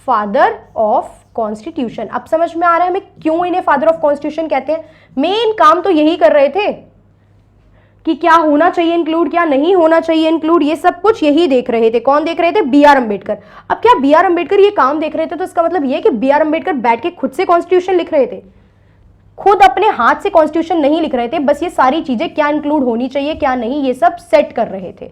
Speaker 2: फादर ऑफ कॉन्स्टिट्यूशन। अब समझ में आ रहा है हमें क्यों इन्हें फादर ऑफ कॉन्स्टिट्यूशन कहते हैं। मेन काम तो यही कर रहे थे कि क्या होना चाहिए इंक्लूड, क्या नहीं होना चाहिए इंक्लूड, ये सब कुछ यही देख रहे थे। कौन देख रहे थे, बी आर अम्बेडकर। अब क्या बी आर अम्बेडकर ये काम देख रहे थे तो इसका मतलब ये कि बी आर अम्बेडकर बैठ के खुद से कॉन्स्टिट्यूशन लिख रहे थे, खुद अपने हाथ से कॉन्स्टिट्यूशन नहीं लिख रहे थे, बस ये सारी चीजें क्या इंक्लूड होनी चाहिए क्या नहीं ये सब सेट कर रहे थे।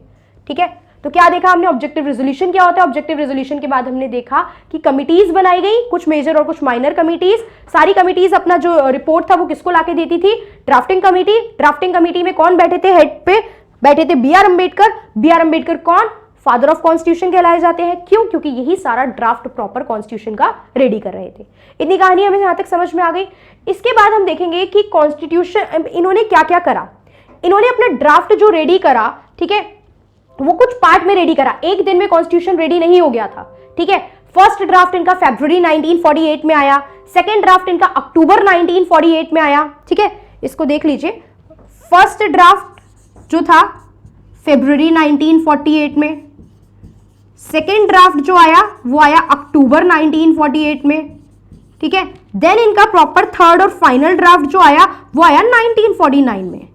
Speaker 2: ठीक है, तो क्या देखा हमने, ऑब्जेक्टिव रेजोल्यूशन क्या होता है। ऑब्जेक्टिव रेजोल्यूशन के बाद हमने देखा कि कमिटीज बनाई गई, कुछ मेजर और कुछ माइनर कमिटीज। सारी कमिटीज अपना जो रिपोर्ट था वो किसको लाके देती थी, ड्राफ्टिंग कमिटी। ड्राफ्टिंग कमिटी में कौन बैठे थे, हेड पे बैठे थे B R Ambedkar. B R Ambedkar कौन, फादर ऑफ कॉन्स्टिट्यूशन कहलाए जाते हैं। क्यों, क्योंकि यही सारा ड्राफ्ट प्रॉपर कॉन्स्टिट्यूशन का रेडी कर रहे थे। इतनी कहानी हमें यहां तक समझ में आ गई। इसके बाद हम देखेंगे कि कॉन्स्टिट्यूशन इन्होंने क्या क्या करा। इन्होंने अपना ड्राफ्ट जो रेडी करा, ठीक है, वो कुछ पार्ट में रेडी करा, एक दिन में कॉन्स्टिट्यूशन रेडी नहीं हो गया था। ठीक है, फर्स्ट ड्राफ्ट इनका फरवरी 1948 में आया, सेकेंड ड्राफ्ट इनका अक्टूबर 1948 में आया। ठीक है, इसको देख लीजिए, फर्स्ट ड्राफ्ट जो था फरवरी 1948 में, सेकेंड ड्राफ्ट जो आया वो आया अक्टूबर 1948 में। ठीक है, देन इनका प्रॉपर थर्ड और फाइनल ड्राफ्ट जो आया वो आया 1949 में।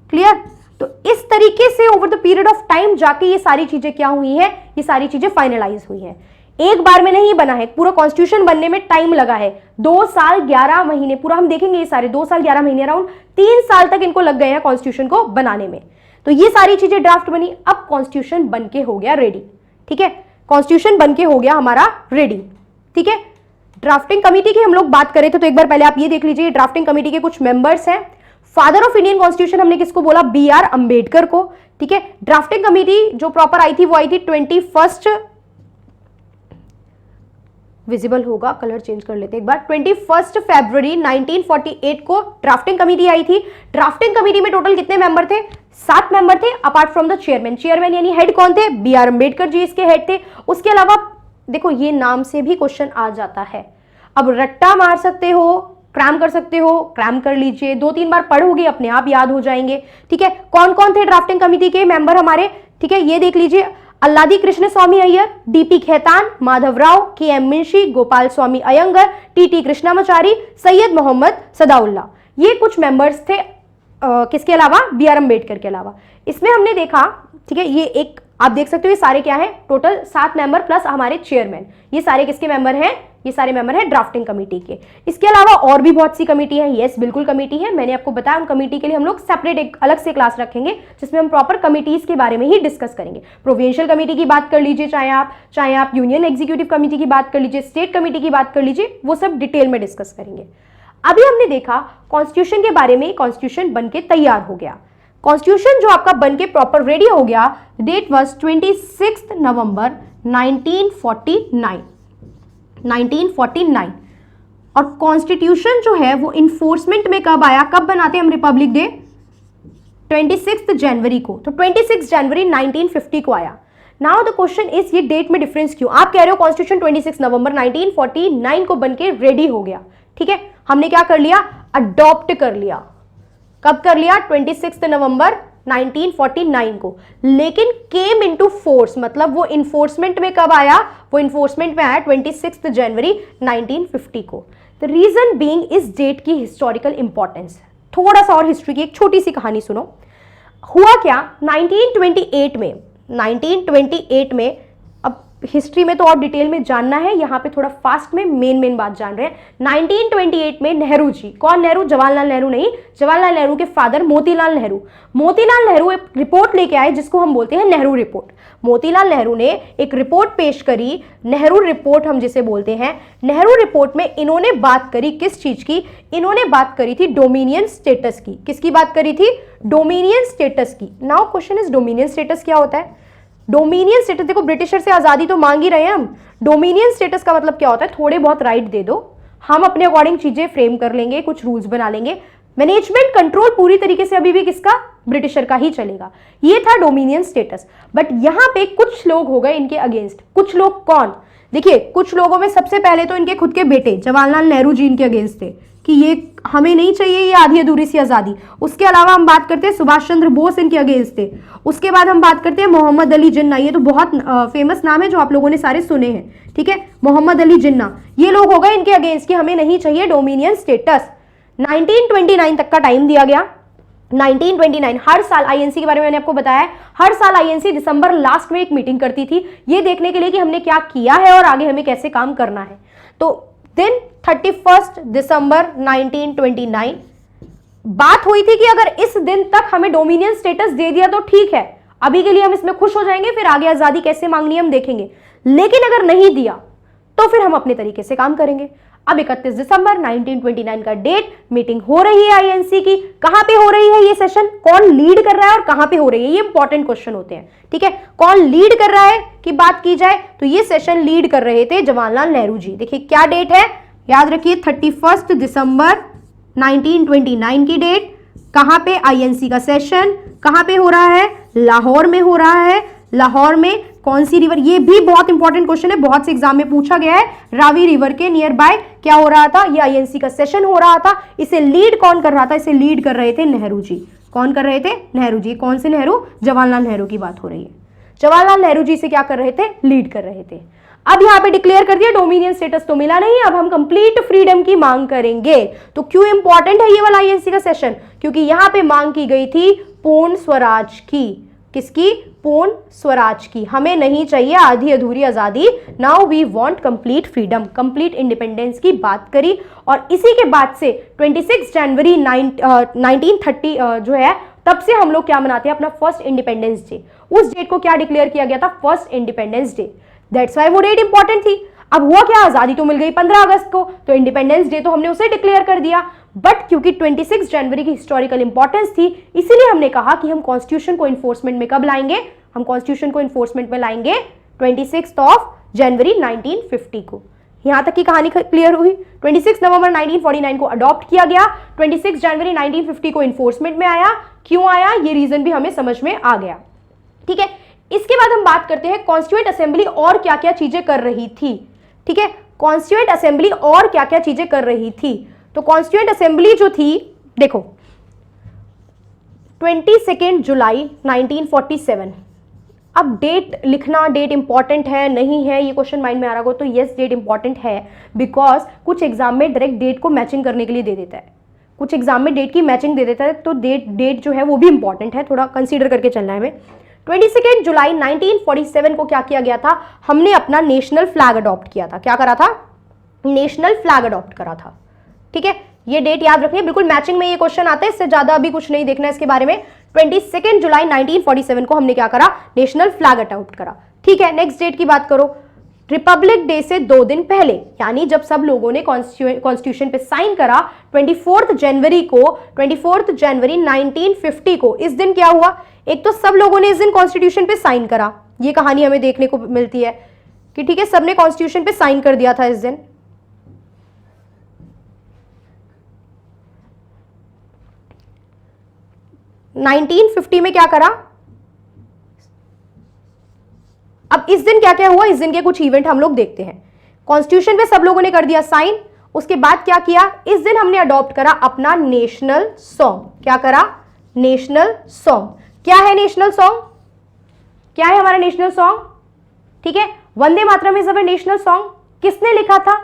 Speaker 2: क्लियर, तो इस तरीके से over the period of time जाके ये सारी चीजें क्या हुई है, ये सारी चीजें फाइनलाइज हुई है। एक बार में नहीं बना है, पूरा कॉन्स्टिट्यूशन बनने में टाइम लगा है, 2 साल 11 महीने, पूरा हम देखेंगे ये सारे 2 साल 11 महीने, अराउंड 3 साल तक इनको लग गए हैं कॉन्स्टिट्यूशन को बनाने में। तो ये सारी चीजें ड्राफ्ट बनी, अब कॉन्स्टिट्यूशन बनके हो गया रेडी। ठीक है, कॉन्स्टिट्यूशन बनके हो गया हमारा रेडी। ठीक है, ड्राफ्टिंग कमेटी की हम लोग बात करें तो एक बार पहले आप ये देख लीजिए, ड्राफ्टिंग कमेटी के कुछ मेंबर्स हैं। फादर ऑफ इंडियन कॉन्स्टिट्यूशन हमने किसको बोला, बी आर अम्बेडकर को। ठीक है, ड्राफ्टिंग कमेटी जो प्रॉपर आई थी वो आई थी 21 विजिबल होगा, कलर चेंज कर लेते एक बार, 21 फरवरी 1948 को ड्राफ्टिंग कमेटी आई थी। ड्राफ्टिंग कमेटी में टोटल कितने मेंबर थे, 7 मेंबर थे, apart from the chairman. Chairman यानी हेड कौन थे, बी आर अम्बेडकर जी इसके हेड थे। उसके अलावा देखो ये नाम से भी क्वेश्चन आ जाता है, अब रट्टा मार सकते हो, क्रैम कर सकते हो, क्रैम कर लीजिए, 2-3 बार पढ़ोगे अपने आप याद हो जाएंगे। ठीक है, कौन कौन थे ड्राफ्टिंग कमेटी के मेंबर हमारे, ठीक है, ये देख लीजिए, अल्लादी कृष्ण स्वामी अय्यर, डीपी खेतान, माधवराव, के एम मुंशी, गोपाल स्वामी अयंगर, टी कृष्णामाचारी, सैयद मोहम्मद सदाउल्ला, ये कुछ मेंबर्स थे किसके अलावा, बी आर अम्बेडकर के अलावा। इसमें हमने देखा, ठीक है, ये एक आप देख सकते हो, ये सारे क्या है, टोटल 7 मेंबर प्लस हमारे चेयरमैन, ये सारे किसके मेंबर हैं, ये सारे मेंबर हैं ड्राफ्टिंग कमेटी के। इसके अलावा और भी बहुत सी कमेटी है, यस बिल्कुल कमेटी है, मैंने आपको बताया उन कमेटी के लिए हम लोग सेपरेट एक अलग से क्लास रखेंगे जिसमें हम प्रॉपर कमिटीज के बारे में ही डिस्कस करेंगे। प्रोविंशियल कमेटी की बात कर लीजिए, चाहे आप यूनियन एग्जीक्यूटिव कमेटी की बात कर लीजिए, स्टेट कमेटी की बात कर लीजिए, वो सब डिटेल में डिस्कस करेंगे। अभी हमने देखा कॉन्स्टिट्यूशन के बारे में, कॉन्स्टिट्यूशन बन के तैयार हो गया। कॉन्स्टिट्यूशन जो आपका बन के प्रॉपर रेडी हो गया, डेट वाज 26 नवंबर 1949। और कॉन्स्टिट्यूशन जो है वो इन्फोर्समेंट में कब आया, कब बनाते हैं हम रिपब्लिक डे, 26 जनवरी को। तो 26 जनवरी 1950 को आया। नाउ द क्वेश्चन इज, ये डेट में डिफरेंस क्यों? आप कह रहे हो कॉन्स्टिट्यूशन 26 नवंबर 1949 को बनके रेडी हो गया, ठीक है, हमने क्या कर लिया, अडॉप्ट कर लिया। कब कर लिया? 26 नवंबर 1949 को। लेकिन केम इनटू फोर्स, मतलब वो इन्फोर्समेंट में कब आया? वो इन्फोर्समेंट में आया 26 जनवरी 1950 को। द रीजन बीइंग इस डेट की हिस्टोरिकल इंपॉर्टेंस। थोड़ा सा और हिस्ट्री की एक छोटी सी कहानी सुनो। हुआ क्या, 1928 में, अब हिस्ट्री में तो और डिटेल में जानना है, यहां पे थोड़ा फास्ट में मेन बात जान रहे हैं। 1928 में नेहरू जी, कौन नेहरू? जवाहरलाल नेहरू नहीं, जवाहरलाल नेहरू के फादर मोतीलाल नेहरू। मोतीलाल नेहरू एक रिपोर्ट लेके आए जिसको हम बोलते हैं नेहरू रिपोर्ट। मोतीलाल नेहरू ने एक रिपोर्ट पेश करी, नेहरू रिपोर्ट हम जिसे बोलते हैं। नेहरू रिपोर्ट में इन्होंने बात करी किस चीज की? इन्होंने बात करी थी डोमिनियन स्टेटस की। किसकी बात करी थी? डोमिनियन स्टेटस की। Now question is, dominion status क्या होता है? डोमिनियन स्टेटस, देखो ब्रिटिशर से आजादी तो मांग ही रहे हैं हम। डोमिनियन स्टेटस का मतलब क्या होता है? थोड़े बहुत राइट दे दो, हम अपने अकॉर्डिंग चीजें फ्रेम कर लेंगे, कुछ रूल्स बना लेंगे। मैनेजमेंट कंट्रोल पूरी तरीके से अभी भी किसका? ब्रिटिशर का ही चलेगा। ये था डोमिनियन स्टेटस। बट यहां पे कुछ लोग हो गए इनके अगेंस्ट। कुछ लोग कौन? देखिए, कुछ लोगों में सबसे पहले तो इनके खुद के बेटे जवाहरलाल नेहरू जी इनके अगेंस्ट थे कि ये हमें नहीं चाहिए ये आधी अधूरी सी आजादी। उसके अलावा हम बात करते हैं सुभाष चंद्र बोस इनके अगेंस्ट थे। उसके बाद हम बात करते हैं मोहम्मद अली जिन्ना, ये तो बहुत फेमस नाम है जो आप लोगों ने सारे सुने हैं, ठीक है, मोहम्मद अली जिन्ना। ये लोग हो गए इनके अगेंस्ट कि हमें नहीं चाहिए डोमिनियन स्टेटस। 1929 तक का टाइम दिया गया। 1929 हर साल, आईएनसी के बारे में मैंने आपको बताया है, हर साल आईएनसी दिसंबर लास्ट में एक मीटिंग करती थी ये देखने के लिए कि हमने क्या किया है और आगे हमें कैसे काम करना है। तो दिन 31 दिसंबर 1929 बात हुई थी कि अगर इस दिन तक हमें डोमिनियन स्टेटस दे दिया तो ठीक है, अभी के लिए हम इसमें खुश हो जाएंगे, फिर आगे आजादी कैसे मांगनी है हम देखेंगे। लेकिन अगर नहीं दिया तो फिर हम अपने तरीके से काम करेंगे। अब 31 दिसंबर 1929 का डेट, मीटिंग हो रही है आईएनसी की। कहां पे हो रही है ये सेशन? कौन लीड कर रहा है और कहां पे हो रही है? ये इंपॉर्टेंट क्वेश्चन होते हैं, ठीक है। कौन लीड कर रहा है की बात की जाए तो ये सेशन लीड कर रहे थे जवाहरलाल नेहरू जी। देखिए क्या डेट है, याद रखिए 31 दिसंबर 1929 की डेट। कहां पे? आईएनसी का सेशन कहां पे हो रहा है? लाहौर में हो रहा है। लाहौर में कौन सी रिवर? ये भी बहुत इंपॉर्टेंट क्वेश्चन है, बहुत से एग्जाम में पूछा गया है। रावी रिवर के नियर बाय क्या हो रहा था? ये आईएनसी का सेशन हो रहा था। इसे लीड कौन कर रहा था? इसे लीड कर रहे थे नेहरू जी। कौन कर रहे थे? नेहरू जी। कौन से नेहरू? जवाहरलाल नेहरू की बात हो रही है। जवाहरलाल नेहरू जी से क्या कर रहे थे? लीड कर रहे थे। अब यहां पे डिक्लेयर कर दिया डोमिनियन स्टेटस तो मिला नहीं, अब हम कंप्लीट फ्रीडम की मांग करेंगे। तो क्यों इंपॉर्टेंट है ये वाला आईएनसी का सेशन? क्योंकि यहां पे मांग की गई थी पूर्ण स्वराज की। किसकी? पूर्ण स्वराज की। हमें नहीं चाहिए आधी अधूरी आजादी, now we want complete freedom, complete independence की बात करी। और इसी के बाद से 26 जनवरी 1930 जो है, तब से हम लोग क्या मनाते हैं? अपना फर्स्ट इंडिपेंडेंस डे। उस डेट को क्या डिक्लेयर किया गया था? First independence day. That's why वो डेट इंपॉर्टेंट थी। अब हुआ क्या, आजादी तो मिल गई 15 अगस्त को, तो इंडिपेंडेंस डे तो हमने उसे डिक्लेयर कर दिया। बट क्योंकि 26 जनवरी की हिस्टोरिकल इंपॉर्टेंस थी, इसीलिए हमने कहा कि हम कॉन्स्टिट्यूशन को इन्फोर्समेंट में कब लाएंगे? हम कॉन्स्टिट्यूशन को इन्फोर्समेंट में लाएंगे 26 जनवरी 1950 को। यहां तक की कहानी क्लियर हुई। 26 नवंबर 1949 को अडॉप्ट किया गया, 26 जनवरी 1950 को इन्फोर्समेंट में आया। क्यों आया ये रीजन भी हमें समझ में आ गया, ठीक है। इसके बाद हम बात करते हैं कॉन्स्टिट्यूएंट असेंबली और क्या क्या चीजें कर रही थी, ठीक है। कॉन्स्टिट्यूएंट असेंबली और क्या क्या चीजें कर रही थी? तो कॉन्स्टिट्यूएंट असेंबली जो थी, देखो 22 जुलाई 1947। अब डेट लिखना, डेट इंपॉर्टेंट है नहीं है, ये क्वेश्चन माइंड में आ रहा हो तो यस डेट इंपॉर्टेंट है, बिकॉज कुछ एग्जाम में डायरेक्ट डेट को मैचिंग करने के लिए दे देता है, कुछ एग्जाम में डेट की मैचिंग दे देता है, तो डेट जो है वो भी इंपॉर्टेंट है, थोड़ा कंसीडर करके चलना है हमें। 22 जुलाई 1947 को क्या किया गया था? हमने अपना नेशनल फ्लैग अडॉप्ट किया था। क्या करा था? नेशनल फ्लैग अडॉप्ट करा था। ठीक है, ये डेट याद रखनी है, बिल्कुल मैचिंग में ये क्वेश्चन आता है, इससे ज्यादा अभी कुछ नहीं देखना है इसके बारे में। 22 जुलाई 1947 को हमने क्या करा, नेशनल फ्लैग अडॉप्ट करा। ठीक है, नेक्स्ट डेट की बात करो, रिपब्लिक डे से 2 दिन पहले, यानी जब सब लोगों ने कॉन्स्टिट्यूशन पे साइन करा 24 जनवरी को, 24 जनवरी 1950 को, इस दिन क्या हुआ, एक तो सब लोगों ने इस दिन कॉन्स्टिट्यूशन पे साइन करा, ये कहानी हमें देखने को मिलती है कि ठीक है सबने कॉन्स्टिट्यूशन पे साइन कर दिया था इस दिन। नाइनटीन 1950 में क्या करा, अब इस दिन क्या क्या हुआ, इस दिन के कुछ इवेंट हम लोग देखते हैं। कॉन्स्टिट्यूशन पे सब लोगों ने कर दिया साइन, उसके बाद क्या किया, इस दिन हमने अडॉप्ट करा अपना नेशनल सॉन्ग। क्या करा, नेशनल सॉन्ग। क्या है नेशनल सॉन्ग, क्या है हमारा नेशनल सॉन्ग, ठीक है, Vande Mataram is our national song. किसने लिखा था,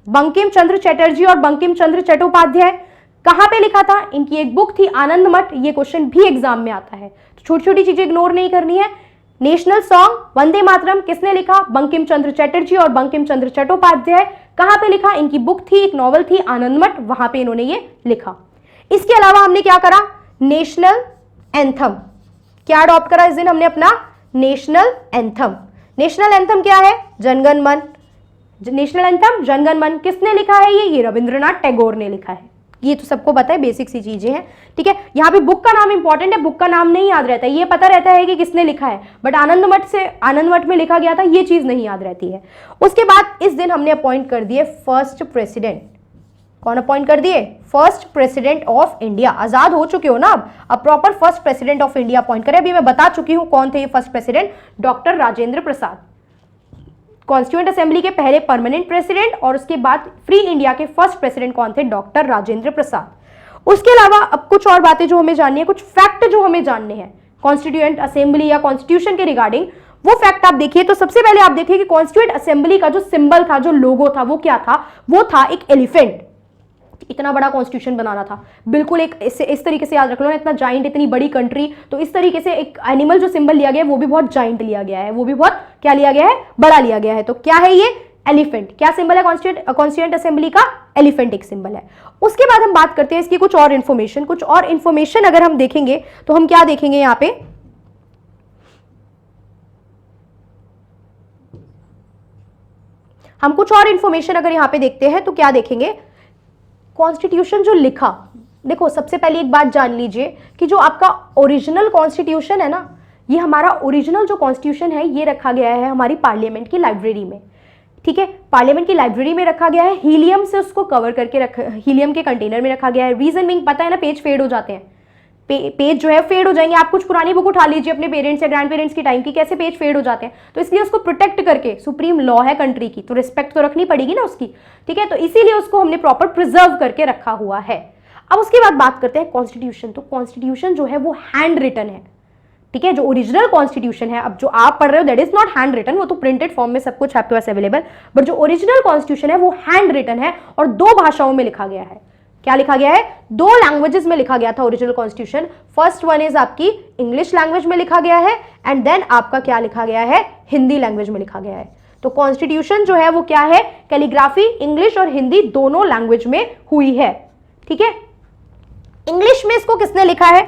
Speaker 2: बंकिम चंद्र चटर्जी और बंकिम चंद्र चट्टोपाध्याय। कहां पे लिखा था, इनकी एक बुक थी आनंद मठ, ये क्वेश्चन भी एग्जाम में आता है, तो छोटी छोटी चीजें इग्नोर नहीं करनी है। नेशनल सॉन्ग वंदे मातरम किसने लिखा, बंकिम चंद्र चटर्जी और बंकिम चंद्र चट्टोपाध्याय। कहां पे लिखा, इनकी बुक थी, एक नॉवल थी आनंद मठ, वहां पे इन्होंने ये लिखा। इसके अलावा हमने क्या करा, नेशनल एंथम, क्या अडॉप्ट करा इस दिन हमने अपना नेशनल एंथम। नेशनल एंथम क्या है, जनगण मन। नेशनल एंथम जनगण मन किसने लिखा है, ये रविंद्रनाथ टैगोर ने लिखा है। ये तो सबको पता है, बेसिक सी चीजें हैं। ठीक है, यहाँ पे बुक का नाम इंपॉर्टेंट है, बुक का नाम नहीं याद रहता है, ये पता रहता है कि किसने लिखा है, बट आनंद मठ में लिखा गया था, ये चीज नहीं याद रहती है। उसके बाद इस दिन हमने अपॉइंट कर दिए फर्स्ट प्रेसिडेंट। कौन अपॉइंट कर दिए, फर्स्ट प्रेसिडेंट ऑफ इंडिया। आजाद हो चुके हो ना अब proper first president of India appoint करें। अभी मैं बता चुकी हूं कौन थे ये first president, doctor Rajendra Prasad, constituent assembly के पहले परमानेंट प्रेसिडेंट, और उसके बाद फ्री इंडिया के फर्स्ट प्रेसिडेंट कौन थे, डॉक्टर राजेंद्र प्रसाद। उसके अलावा अब कुछ और बातें जो हमें जाननी है, कुछ फैक्ट जो हमें जानने हैं कॉन्स्टिट्यूएंट असेंबली या कॉन्स्टिट्यूशन के रिगार्डिंग, वो फैक्ट आप देखिए। तो सबसे पहले आप देखिए कि कॉन्स्टिट्यूएंट असेंबली का जो सिंबल था, जो लोगो था, वो क्या था, वो था एक एलिफेंट। इतना बड़ा कॉन्स्टिट्यूशन बनाना था, बिल्कुल एक इस तरीके से याद रख लो ना, इतना जाइंट, इतनी बड़ी कंट्री, तो इस तरीके से एक एनिमल जो सिंबल लिया गया है वो भी बहुत जाइंट लिया गया है, वो भी बहुत क्या लिया गया है, बड़ा लिया गया है। तो क्या है ये, एलिफेंट। क्या सिंबल है कॉन्स्टिट्यूएंट असेंबली का, एलिफेंट एक सिंबल है। उसके बाद हम बात करते हैं इसकी कुछ और इन्फॉर्मेशन अगर हम देखेंगे तो हम क्या देखेंगे यहाँ पे, हम कुछ और इन्फॉर्मेशन अगर यहाँ पे देखते हैं तो क्या देखेंगे, कॉन्स्टिट्यूशन जो लिखा, देखो सबसे पहले एक बात जान लीजिए कि जो आपका ओरिजिनल कॉन्स्टिट्यूशन है ना, ये हमारा ओरिजिनल जो कॉन्स्टिट्यूशन है ये रखा गया है हमारी पार्लियामेंट की लाइब्रेरी में। ठीक है, पार्लियामेंट की लाइब्रेरी में रखा गया है, हीलियम से उसको कवर करके हीलियम के कंटेनर में रखा गया है। रीजन बीइंग पता है ना, पेज फेड हो जाते हैं, पेज जो है फेड हो जाएंगे। आप कुछ पुरानी बुक उठा लीजिए अपने पेरेंट्स या ग्रैंड पेरेंट्स की टाइम की, कैसे पेज फेड हो जाते हैं, तो इसलिए उसको प्रोटेक्ट करके, सुप्रीम लॉ है कंट्री की तो रिस्पेक्ट तो रखनी पड़ेगी ना उसकी। ठीक है, तो इसीलिए उसको हमने प्रॉपर प्रिजर्व करके रखा हुआ है। अब उसके बाद बात करते हैं कॉन्स्टिट्यूशन। तो कॉन्स्टिट्यूशन जो है वो हैंड रिटन है। ठीक है, जो ओरिजिनल कॉन्स्टिट्यूशन है, अब जो आप पढ़ रहे हो that is not hand written, वो तो प्रिंटेड फॉर्म में सब कुछ आपके पास अवेलेबल, बट जो ओरिजिनल कॉन्स्टिट्यूशन है वो हैंड रिटन है और 2 भाषाओं में लिखा गया है। क्या लिखा गया है, 2 लैंग्वेजेस में लिखा गया था original constitution. First one is आपकी इंग्लिश लैंग्वेज में लिखा गया है, एंड देन आपका क्या लिखा गया है, हिंदी लैंग्वेज में लिखा गया है। तो कॉन्स्टिट्यूशन जो है वो क्या है, कैलीग्राफी इंग्लिश और हिंदी दोनों लैंग्वेज में हुई है। ठीक है, इंग्लिश में इसको किसने लिखा है,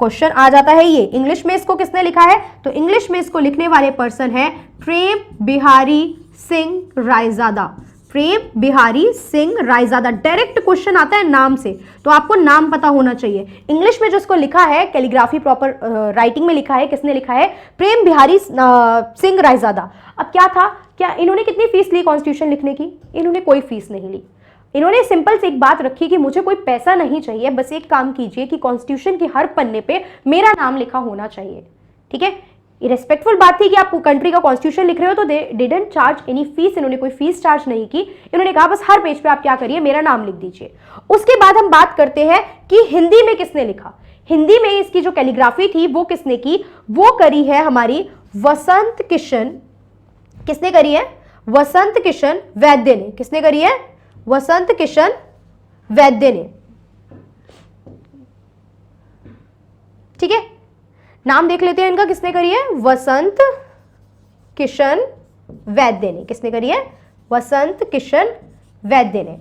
Speaker 2: क्वेश्चन आ जाता है ये, इंग्लिश में इसको किसने लिखा है, तो इंग्लिश में इसको लिखने वाले पर्सन है प्रेम बिहारी सिंह रायजादा। प्रेम बिहारी सिंह रायजादा, डायरेक्ट क्वेश्चन आता है नाम से, तो आपको नाम पता होना चाहिए। इंग्लिश में जो इसको लिखा है, कैलीग्राफी प्रॉपर राइटिंग में लिखा है, किसने लिखा है, प्रेम बिहारी सिंह रायजादा। अब क्या था, क्या इन्होंने कितनी फीस ली कॉन्स्टिट्यूशन लिखने की, इन्होंने कोई फीस नहीं ली। इन्होंने सिंपल से एक बात रखी कि मुझे कोई पैसा नहीं चाहिए, बस एक काम कीजिए कि कॉन्स्टिट्यूशन के हर पन्ने पे मेरा नाम लिखा होना चाहिए। ठीक है, रिस्पेक्टफुल बात थी कि आप कंट्री का कॉन्स्टिट्यूशन लिख रहे हो, तो they didn't charge any fees, इन्होंने कोई फीस चार्ज नहीं की। इन्होंने कहा बस हर पेज पे आप क्या करिए, मेरा नाम लिख दीजिए। उसके बाद हम बात करते हैं कि हिंदी में किसने लिखा। हिंदी में इसकी जो कैलीग्राफी थी वो किसने की, वो करी है हमारी वसंत किशन। किसने करी है, वसंत किशन वैद्य ने। किसने करी है, वसंत किशन वैद्य ने। ठीक है, नाम देख लेते हैं इनका, किसने करी है, वसंत किशन वैद्य ने। किसने करी है, वसंत किशन वैद्य ने।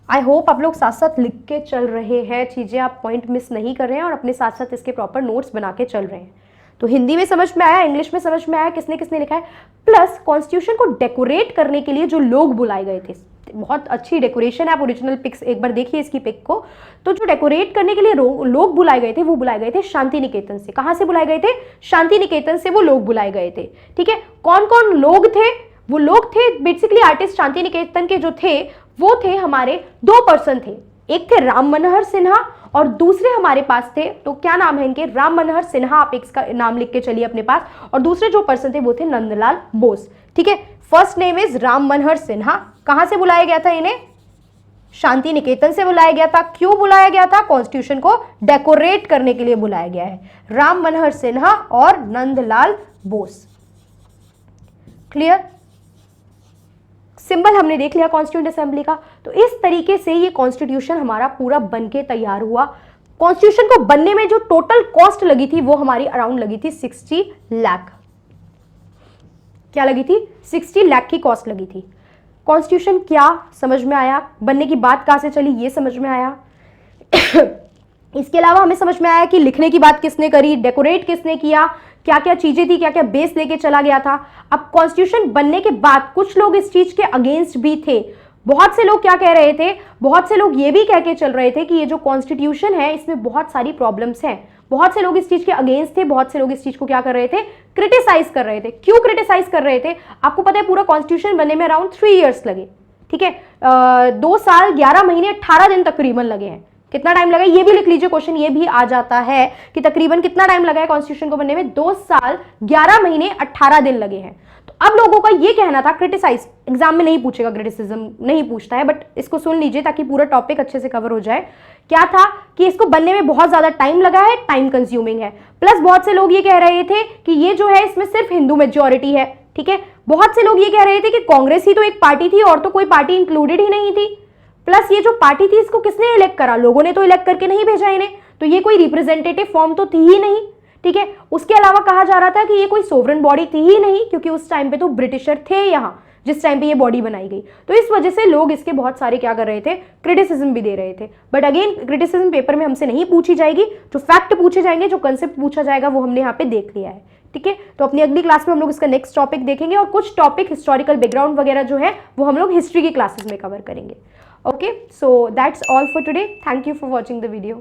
Speaker 2: आई होप आप लोग साथ साथ लिख के चल रहे हैं चीज़ें, आप पॉइंट मिस नहीं कर रहे हैं और अपने साथ साथ इसके प्रॉपर नोट्स बना के चल रहे हैं। तो हिंदी में समझ में आया, इंग्लिश में समझ में आया, किसने किसने लिखा है। प्लस कॉन्स्टिट्यूशन को डेकोरेट करने के लिए जो लोग बुलाए गए थे, बहुत अच्छी डेकोरेशन है, आप ओरिजिनल पिक्स एक बार देखिए इसकी पिक को। तो जो डेकोरेट करने के लिए लोग बुलाए गए थे, वो बुलाए गए थे शांति निकेतन से। कहां से बुलाए गए थे? शांति निकेतन से वो लोग बुलाए गए थे। ठीक है, कौन कौन लोग थे? वो लोग थे बेसिकली आर्टिस्ट शांति निकेतन के जो थे वो थे हमारे 2 पर्सन थे। एक थे राम मनोहर सिन्हा और दूसरे हमारे पास थे, तो क्या नाम है इनके? राम मनोहर सिन्हा, आप इसका नाम लिख के चलिए अपने पास। और दूसरे जो पर्सन थे वो थे नंदलाल बोस। ठीक है, first name is Ram Manohar Sinha. कहां से बुलाया गया था इन्हें? शांति निकेतन से बुलाया गया था। क्यों बुलाया गया था? कॉन्स्टिट्यूशन को डेकोरेट करने के लिए बुलाया गया है। राम मनोहर सिन्हा और नंदलाल बोस। क्लियर? सिंबल हमने देख लिया कॉन्स्टिट्यूएंट असेंबली का। तो इस तरीके से ये कॉन्स्टिट्यूशन हमारा पूरा बनके तैयार हुआ। कॉन्स्टिट्यूशन को बनने में जो टोटल कॉस्ट लगी थी वो हमारी अराउंड लगी थी 60 लाख। क्या लगी थी? 60 लाख की कॉस्ट लगी थी। कॉन्स्टिट्यूशन क्या समझ में आया? बनने की बात कहां से चली ये समझ में आया। इसके अलावा हमें समझ में आया कि लिखने की बात किसने करी, डेकोरेट किसने किया, क्या क्या चीजें थी, क्या क्या बेस लेके चला गया था। अब कॉन्स्टिट्यूशन बनने के बाद कुछ लोग इस चीज के अगेंस्ट भी थे। बहुत से लोग क्या कह रहे थे? बहुत से लोग ये भी कह के चल रहे थे कि ये जो कॉन्स्टिट्यूशन है इसमें बहुत सारी प्रॉब्लम्स हैं। बहुत से लोग इस चीज के अगेंस्ट थे, बहुत से लोग इस चीज को क्या कर रहे थे? क्रिटिसाइज कर रहे थे। क्यों क्रिटिसाइज कर रहे थे? आपको पता है पूरा कॉन्स्टिट्यूशन बनने में अराउंड 3 ईयर्स लगे। ठीक है, 2 साल 11 महीने 18 दिन तकरीबन लगे हैं। कितना टाइम लगा ये भी लिख लीजिए, क्वेश्चन ये भी आ जाता है कि तकरीबन कितना टाइम लगा है कॉन्स्टिट्यूशन को बनने में? 2 साल 11 महीने 18 दिन लगे हैं। तो अब लोगों का ये कहना था, क्रिटिसाइज एग्जाम में नहीं पूछेगा, क्रिटिसिज्म नहीं पूछता है, बट इसको सुन लीजिए ताकि पूरा टॉपिक अच्छे से कवर हो जाए। क्या था कि इसको बनने में बहुत ज्यादा टाइम लगा है, टाइम कंज्यूमिंग है। प्लस बहुत से लोग ये कह रहे थे कि ये जो है इसमें सिर्फ हिंदू मेजोरिटी है। ठीक है, बहुत से लोग ये कह रहे थे कि कांग्रेस ही तो एक पार्टी थी और तो कोई पार्टी इंक्लूडेड ही नहीं थी। प्लस ये जो पार्टी थी इसको किसने इलेक्ट करा? लोगों ने तो इलेक्ट करके नहीं भेजा इन्हें, तो ये कोई रिप्रेजेंटेटिव फॉर्म तो थी ही नहीं। ठीक है, उसके अलावा कहा जा रहा था कि ये कोई सोवरेन बॉडी थी ही नहीं, क्योंकि उस टाइम पे तो ब्रिटिशर थे यहाँ जिस टाइम पे ये बॉडी बनाई गई। तो इस वजह से लोग इसके बहुत सारे क्या कर रहे थे? क्रिटिसिज्म भी दे रहे थे। बट अगेन क्रिटिसिज्म पेपर में हमसे नहीं पूछी जाएगी, जो फैक्ट पूछे जाएंगे, जो कंसेप्ट पूछा जाएगा वो हमने यहाँ पे देख लिया है। ठीक है, तो अपनी अगली क्लास में हम लोग इसका नेक्स्ट टॉपिक देखेंगे और कुछ टॉपिक हिस्टोरिकल बैकग्राउंड वगैरह जो है वो हम लोग हिस्ट्री की क्लासेस में कवर करेंगे। Okay, so that's all for today. Thank you for watching the video.